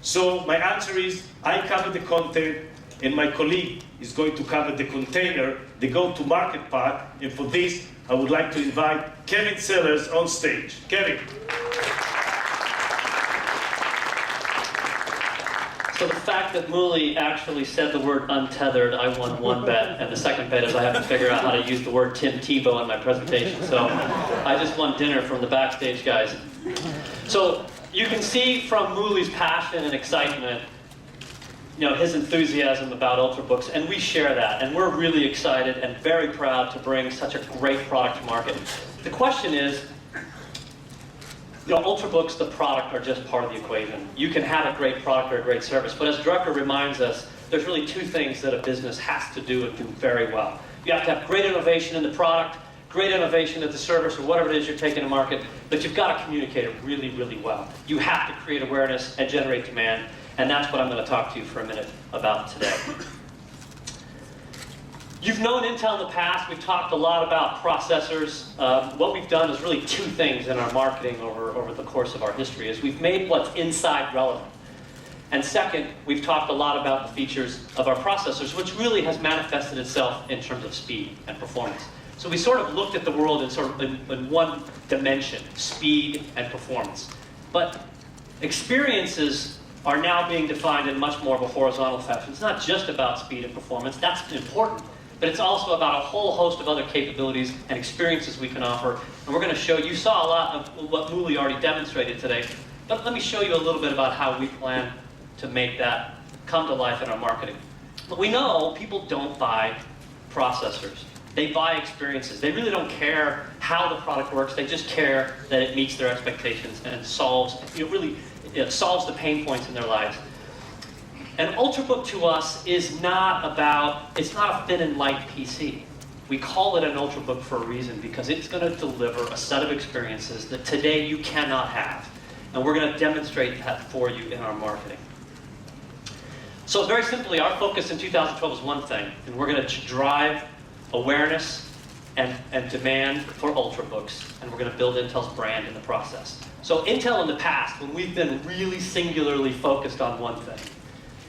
F: So my answer is, I cover the content, and my colleague is going to cover the container, the go-to-market part, and for this, I would like to invite Kevin Sellers on stage. Kevin.
N: So the fact that Muli actually said the word untethered, I won one bet, and the second bet is I have to figure out how to use the word Tim Tebow in my presentation. So I just won dinner from the backstage guys. So you can see from Muli's passion and excitement, his enthusiasm about Ultrabooks, and we share that, and we're really excited and very proud to bring such a great product to market. The question is, Ultrabooks, the product, are just part of the equation. You can have a great product or a great service, but as Drucker reminds us, there's really two things that a business has to do and do very well. You have to have great innovation in the product, great innovation in the service, or whatever it is you're taking to market, but you've got to communicate it really, really well. You have to create awareness and generate demand, and that's what I'm going to talk to you for a minute about today. You've known Intel in the past. We've talked a lot about processors. What we've done is really two things in our marketing over the course of our history. Is we've made what's inside relevant. And second, we've talked a lot about the features of our processors, which really has manifested itself in terms of speed and performance. So we sort of looked at the world in one dimension, speed and performance. But experiences are now being defined in much more of a horizontal fashion. It's not just about speed and performance. That's important. But it's also about a whole host of other capabilities and experiences we can offer. And we're going to show you saw a lot of what Muli already demonstrated today. But let me show you a little bit about how we plan to make that come to life in our marketing. But we know people don't buy processors. They buy experiences. They really don't care how the product works. They just care that it meets their expectations and it solves, it solves the pain points in their lives. An Ultrabook to us is not it's not a thin and light PC. We call it an Ultrabook for a reason because it's going to deliver a set of experiences that today you cannot have. And we're going to demonstrate that for you in our marketing. So very simply, our focus in 2012 is one thing, and we're going to drive awareness and demand for Ultrabooks, and we're going to build Intel's brand in the process. So Intel in the past, when we've been really singularly focused on one thing,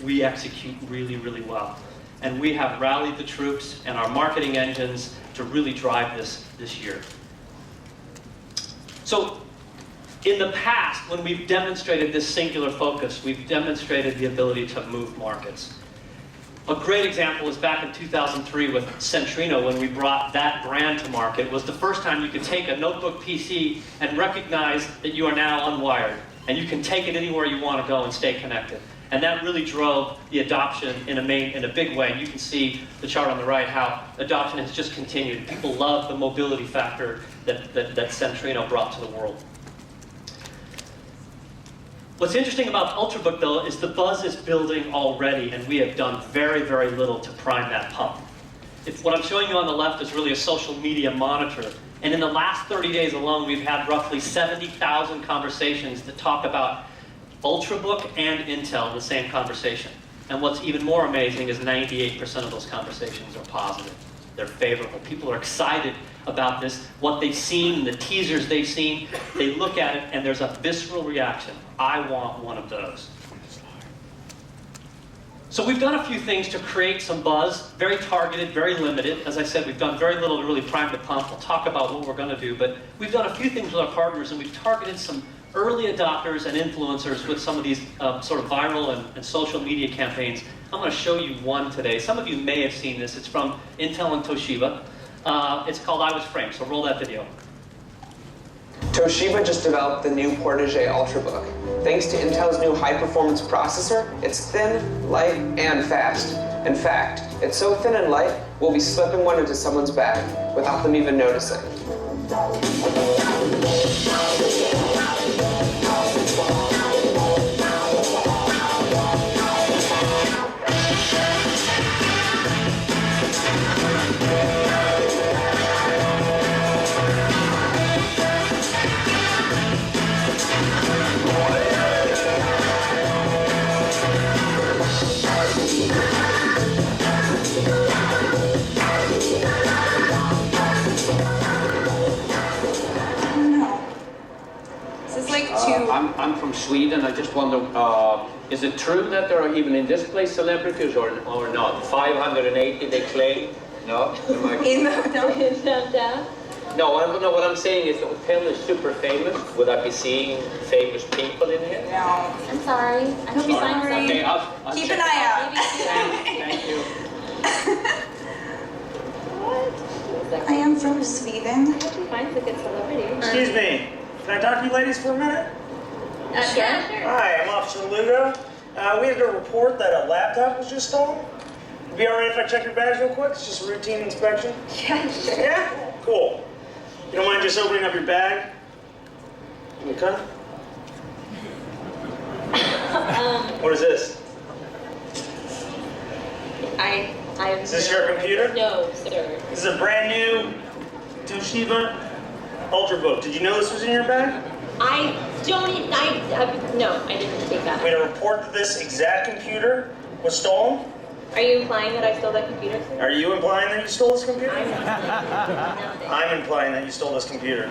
N: we execute really, really well. And we have rallied the troops and our marketing engines to really drive this year. So in the past, when we've demonstrated this singular focus, we've demonstrated the ability to move markets. A great example is back in 2003 with Centrino, when we brought that brand to market. It was the first time you could take a notebook PC and recognize that you are now unwired, and you can take it anywhere you want to go and stay connected. And that really drove the adoption in a big way. And you can see the chart on the right how adoption has just continued. People love the mobility factor that Centrino brought to the world. What's interesting about Ultrabook, though, is the buzz is building already, and we have done very, very little to prime that pump. What I'm showing you on the left is really a social media monitor. And in the last 30 days alone, we've had roughly 70,000 conversations that talk about Ultrabook and Intel in the same conversation. And what's even more amazing is 98% of those conversations are positive. They're favorable. People are excited about this, what they've seen, the teasers they've seen. They look at it and there's a visceral reaction. I want one of those. So we've done a few things to create some buzz, very targeted, very limited. As I said, we've done very little to really prime the pump. We'll talk about what we're going to do, but we've done a few things with our partners, and we've targeted some early adopters and influencers with some of these sort of viral and social media campaigns. I'm going to show you one today. Some of you may have seen this. It's from Intel and Toshiba. It's called I Was Framed, so roll that video.
O: Toshiba just developed the new Portage Ultrabook. Thanks to Intel's new high-performance processor, it's thin, light, and fast. In fact, it's so thin and light, we'll be slipping one into someone's bag without them even noticing.
P: I'm from Sweden. I just wonder, is it true that there are even in this place celebrities or not? 580 they claim? No?
Q: No.
P: No, what I'm saying is the hotel is super famous. Would I be seeing famous people in here?
Q: No, I'm sorry. I hope you find something.
P: Okay, I'll
Q: Keep
P: check
Q: an eye out.
P: Thank you.
Q: I am from Sweden.
G: I hope he finds a good celebrity.
C: Excuse me. Can I talk to you ladies for a minute?
G: Sure.
C: Hi, I'm Officer Lugo. We had a report that a laptop was just stolen. It'd be alright if I check your bags real quick? It's just a routine inspection.
G: Yeah, sure.
C: Yeah? Cool. You don't mind just opening up your bag? Okay. What is this?
G: Is
C: this your computer?
G: No, sir.
C: This is a brand new Toshiba Ultrabook. Did you know this was in your bag?
G: No, I didn't take that.
C: We had a report that this exact computer was stolen.
G: Are you implying that I stole that computer, sir?
C: Are you implying that you stole this computer? I'm implying that you stole this computer.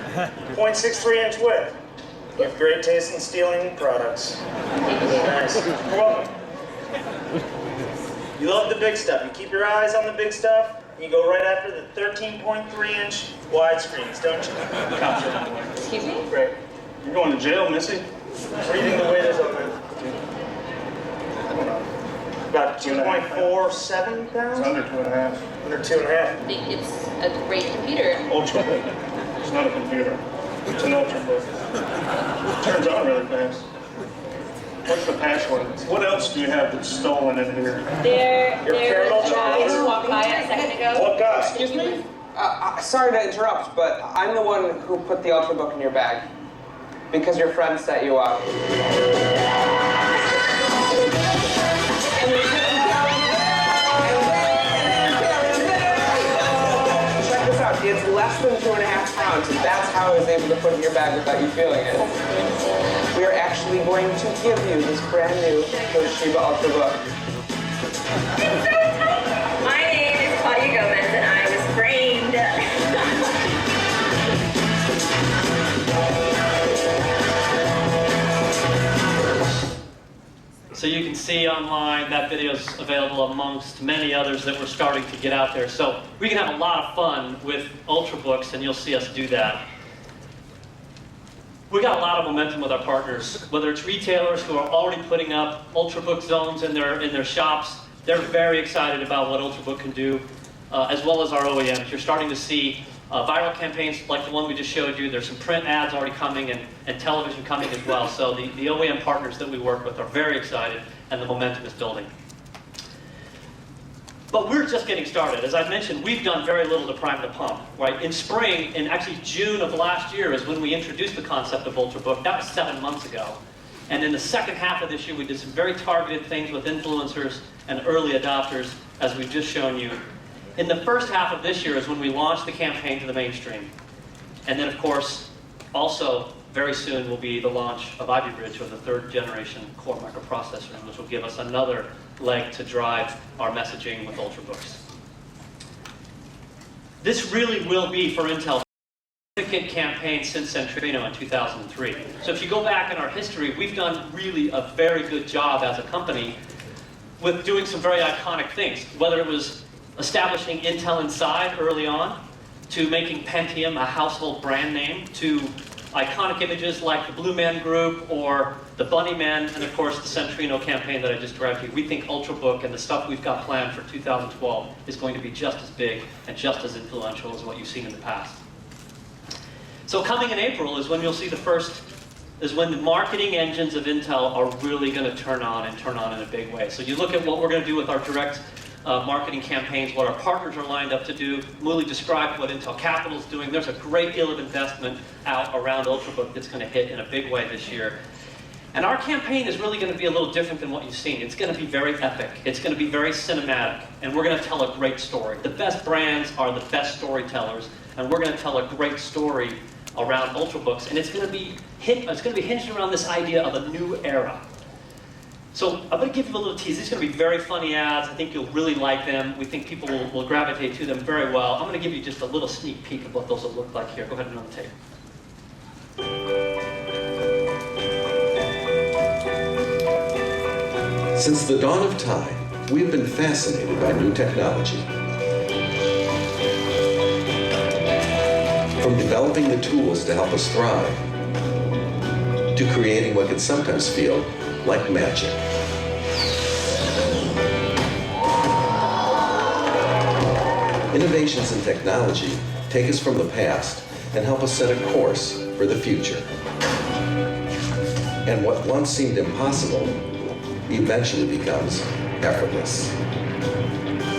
C: 0.63-inch width. You have great taste in stealing products. Nice. You're welcome. You love the big stuff. You keep your eyes on the big stuff, and you go right after the 13.3-inch widescreens, don't you?
G: Excuse me?
C: Great. You're going to jail, Missy. What do you think the weight is on that? About 2.47 pounds? It's under 2.5. Under 2.5.
G: I think it's a great computer.
C: Ultrabook. It's not a computer. It's an Ultrabook. It turns on really fast. What's the password? What else do you have that's stolen in here?
G: There
C: caramel
G: was a guy
C: chocolate?
G: who walked by a second ago.
C: What guy?
O: Excuse me? Sorry to interrupt, but I'm the one who put the Ultrabook in your bag. Because your friend set you up. Check this out, it's less than 2.5 pounds, and that's how I was able to put it in your bag without you feeling it. We are actually going to give you this brand new Toshiba Ultrabook.
Q: My name is Claudia Gomez, and I was framed.
N: So you can see online that video is available amongst many others that we're starting to get out there. So we can have a lot of fun with Ultrabooks, and you'll see us do that. We got a lot of momentum with our partners, whether it's retailers who are already putting up Ultrabook zones in their shops. They're very excited about what Ultrabook can do, as well as our OEMs. You're starting to see viral campaigns like the one we just showed you. There's some print ads already coming and television coming as well. So the OEM partners that we work with are very excited, and the momentum is building. But we're just getting started. As I mentioned, we've done very little to prime the pump, right? In spring, in actually June of last year is when we introduced the concept of Ultrabook. That was 7 months ago. And in the second half of this year, we did some very targeted things with influencers and early adopters, as we've just shown you. In the first half of this year is when we launched the campaign to the mainstream. And then, of course, also very soon will be the launch of Ivy Bridge, or the 3rd generation core microprocessor, which will give us another leg to drive our messaging with Ultrabooks. This really will be, for Intel, a significant campaign since Centrino in 2003. So if you go back in our history, we've done really a very good job as a company with doing some very iconic things, whether it was establishing Intel Inside early on, to making Pentium a household brand name, to iconic images like the Blue Man Group or the Bunny Man, and of course the Centrino campaign that I just described to you. We think Ultrabook and the stuff we've got planned for 2012 is going to be just as big and just as influential as what you've seen in the past. So coming in April is when you'll see when the marketing engines of Intel are really going to turn on in a big way. So you look at what we're going to do with our direct marketing campaigns, what our partners are lined up to do. Muli described what Intel Capital is doing. There's a great deal of investment out around Ultrabook that's going to hit in a big way this year. And our campaign is really going to be a little different than what you've seen. It's going to be very epic. It's going to be very cinematic. And we're going to tell a great story. The best brands are the best storytellers. And we're going to tell a great story around Ultrabooks. And it's going to be hinged around this idea of a new era. So I'm going to give you a little tease. These are going to be very funny ads. I think you'll really like them. We think people will gravitate to them very well. I'm going to give you just a little sneak peek of what those will look like here. Go ahead and run the tape.
R: Since the dawn of time, we've been fascinated by new technology. From developing the tools to help us thrive, to creating what can sometimes feel like magic. Innovations in technology take us from the past and help us set a course for the future. And what once seemed impossible eventually becomes effortless.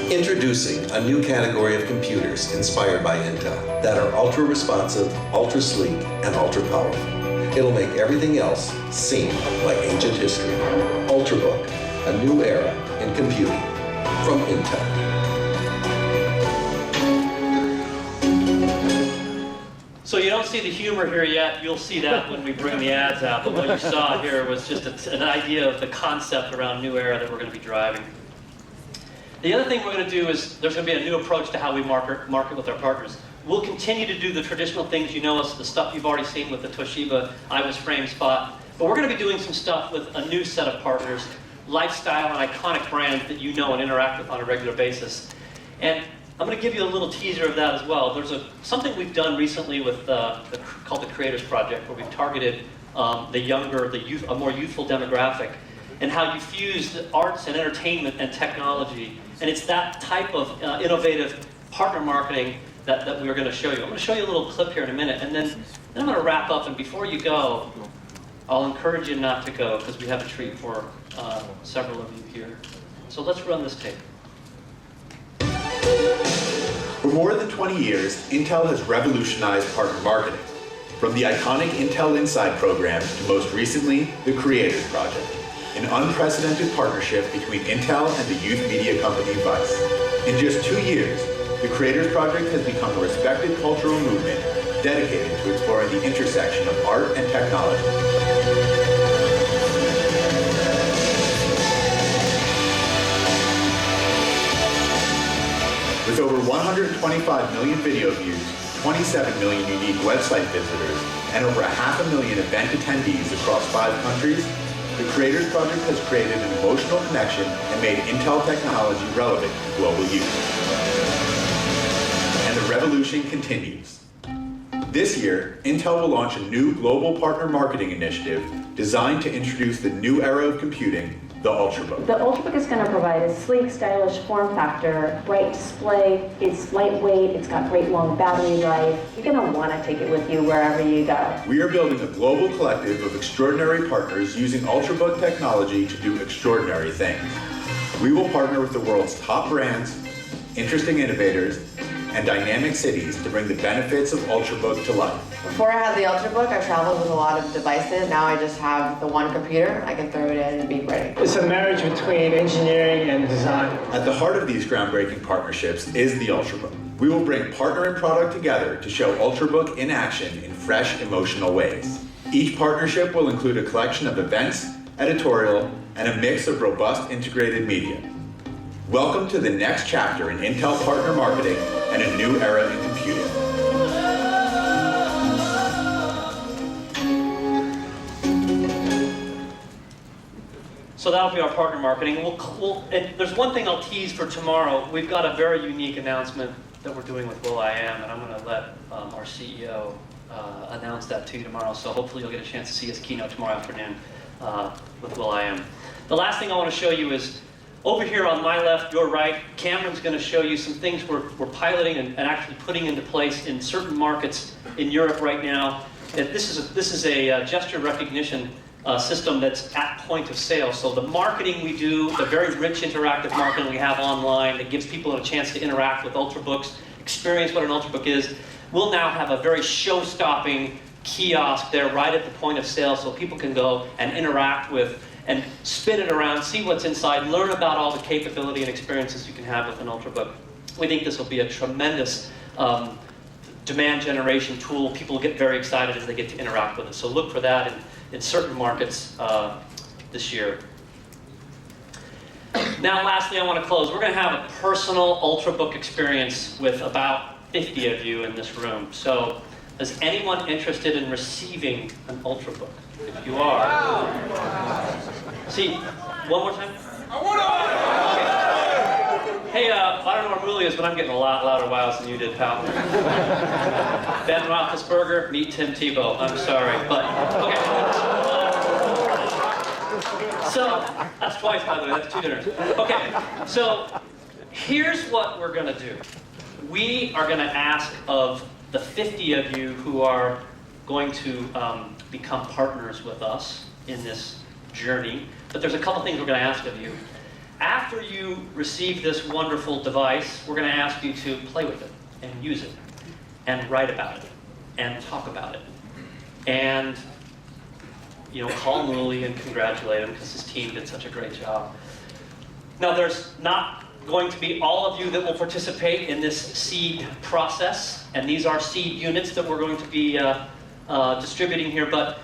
R: Introducing a new category of computers inspired by Intel that are ultra-responsive, ultra-sleek, and ultra-powerful. It'll make everything else seem like ancient history. Ultrabook, a new era in computing from Intel.
N: So you don't see the humor here yet. You'll see that when we bring the ads out. But what you saw here was just an idea of the concept around New Era that we're going to be driving. The other thing we're going to do is there's going to be a new approach to how we market with our partners. We'll continue to do the traditional things you know us, the stuff you've already seen with the Toshiba IWIS frame spot. But we're going to be doing some stuff with a new set of partners, lifestyle and iconic brands that you know and interact with on a regular basis. And I'm going to give you a little teaser of that as well. There's something we've done recently with called the Creators Project, where we've targeted the younger, a more youthful demographic, and how you fuse the arts and entertainment and technology. And it's that type of innovative partner marketing that we're going to show you. I'm going to show you a little clip here in a minute, and then I'm going to wrap up. And before you go, I'll encourage you not to go, because we have a treat for several of you here. So let's run this tape.
S: For more than 20 years, Intel has revolutionized partner marketing. From the iconic Intel Inside program to most recently, the Creators Project, an unprecedented partnership between Intel and the youth media company Vice. In just 2 years, the Creators Project has become a respected cultural movement dedicated to exploring the intersection of art and technology. With over 125 million video views, 27 million unique website visitors, and over 500,000 event attendees across 5 countries, the Creators Project has created an emotional connection and made Intel technology relevant to global youth. And the revolution continues. This year, Intel will launch a new global partner marketing initiative designed to introduce the new era of computing, the Ultrabook.
T: The Ultrabook is going to provide a sleek, stylish form factor, bright display, it's lightweight, it's got great long battery life. You're going to want to take it with you wherever you go.
S: We are building a global collective of extraordinary partners using Ultrabook technology to do extraordinary things. We will partner with the world's top brands, interesting innovators, and dynamic cities to bring the benefits of Ultrabook to life.
U: Before I had the Ultrabook, I traveled with a lot of devices. Now I just have the one computer. I can throw it in and be ready.
C: It's a marriage between engineering and design.
S: At the heart of these groundbreaking partnerships is the Ultrabook. We will bring partner and product together to show Ultrabook in action in fresh, emotional ways. Each partnership will include a collection of events, editorial, and a mix of robust integrated media. Welcome to the next chapter in Intel partner marketing and a new era in computing.
N: So that'll be our partner marketing. And there's one thing I'll tease for tomorrow. We've got a very unique announcement that we're doing with will.i.am, and I'm going to let our CEO announce that to you tomorrow. So hopefully you'll get a chance to see his keynote tomorrow afternoon with will.i.am. The last thing I want to show you is over here on my left, your right, Cameron's going to show you some things we're piloting and actually putting into place in certain markets in Europe right now. This is a gesture recognition system that's at point of sale. So the marketing we do, the very rich interactive marketing we have online that gives people a chance to interact with Ultrabooks, experience what an Ultrabook is, we'll now have a very show-stopping kiosk there right at the point of sale so people can go and interact with and spin it around, see what's inside, learn about all the capability and experiences you can have with an Ultrabook. We think this will be a tremendous demand generation tool. People will get very excited as they get to interact with it. So look for that in certain markets this year. Now, lastly, I want to close. We're going to have a personal Ultrabook experience with about 50 of you in this room. So is anyone interested in receiving an Ultrabook? If you are. See, one more time? Okay. Hey, I don't know, I'm really Cornelius, but I'm getting a lot louder wows than you did, pal. Ben Roethlisberger, meet Tim Tebow. I'm sorry, but okay. So that's twice, by the way. That's 2 dinners. Okay. So here's what we're going to do. We are going to ask of the 50 of you who are going to become partners with us in this journey. But there's a couple things we're going to ask of you. After you receive this wonderful device, we're going to ask you to play with it and use it and write about it and talk about it. And call Mooley and congratulate him because his team did such a great job. Now, there's not going to be all of you that will participate in this seed process, and these are seed units that we're going to be distributing here, but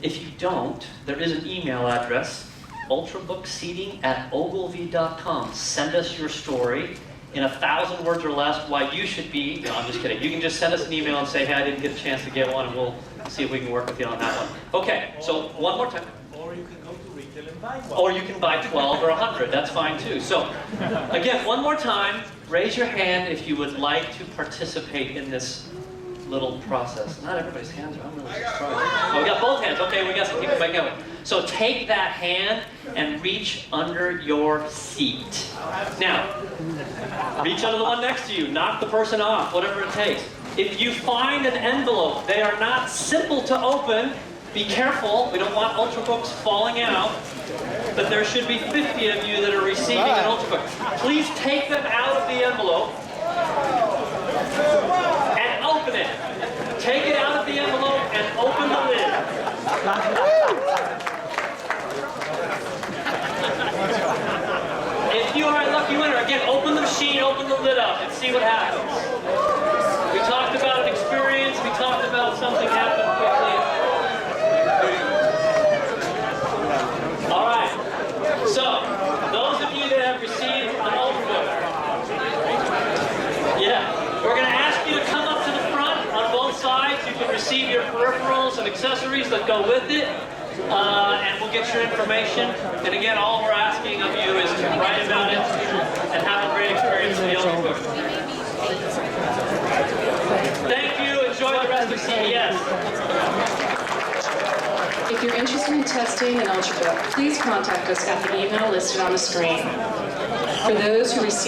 N: if you don't, there is an email address, ultrabookseeding@ogilvy.com. Send us your story in 1,000 words or less why you should be, no, I'm just kidding. You can just send us an email and say, hey, I didn't get a chance to get one, and we'll see if we can work with you on that one. Okay, so one more time.
F: Or you can go to retail and buy one.
N: Or you can buy 12 or 100, that's fine too. So, again, one more time, raise your hand if you would like to participate in this little process. Not everybody's hands are, I'm really surprised. Oh, we got both hands, okay, we got some people back up. So take that hand and reach under your seat. Now, reach under the one next to you, knock the person off, whatever it takes. If you find an envelope, they are not simple to open. Be careful, we don't want Ultrabooks falling out, but there should be 50 of you that are receiving an Ultrabook. Please take them out of the envelope and open it. Take it out of the envelope and open the lid. If you are a lucky winner, again, open the machine, open the lid up, and see what happens. We talked about an experience, we talked about something happening quickly. All right, so those of you that have received an Ultrabook, we're going to ask you to come up to the front on both sides. You can receive your peripherals and accessories that go with it, and we'll get your information. And again, all we're asking of you is to write about it and have a great experience in the Ultrabook. Thank you. Enjoy the rest of CES.
E: If you're interested in testing an Ultrabook, please contact us at the email listed on the screen. For those who receive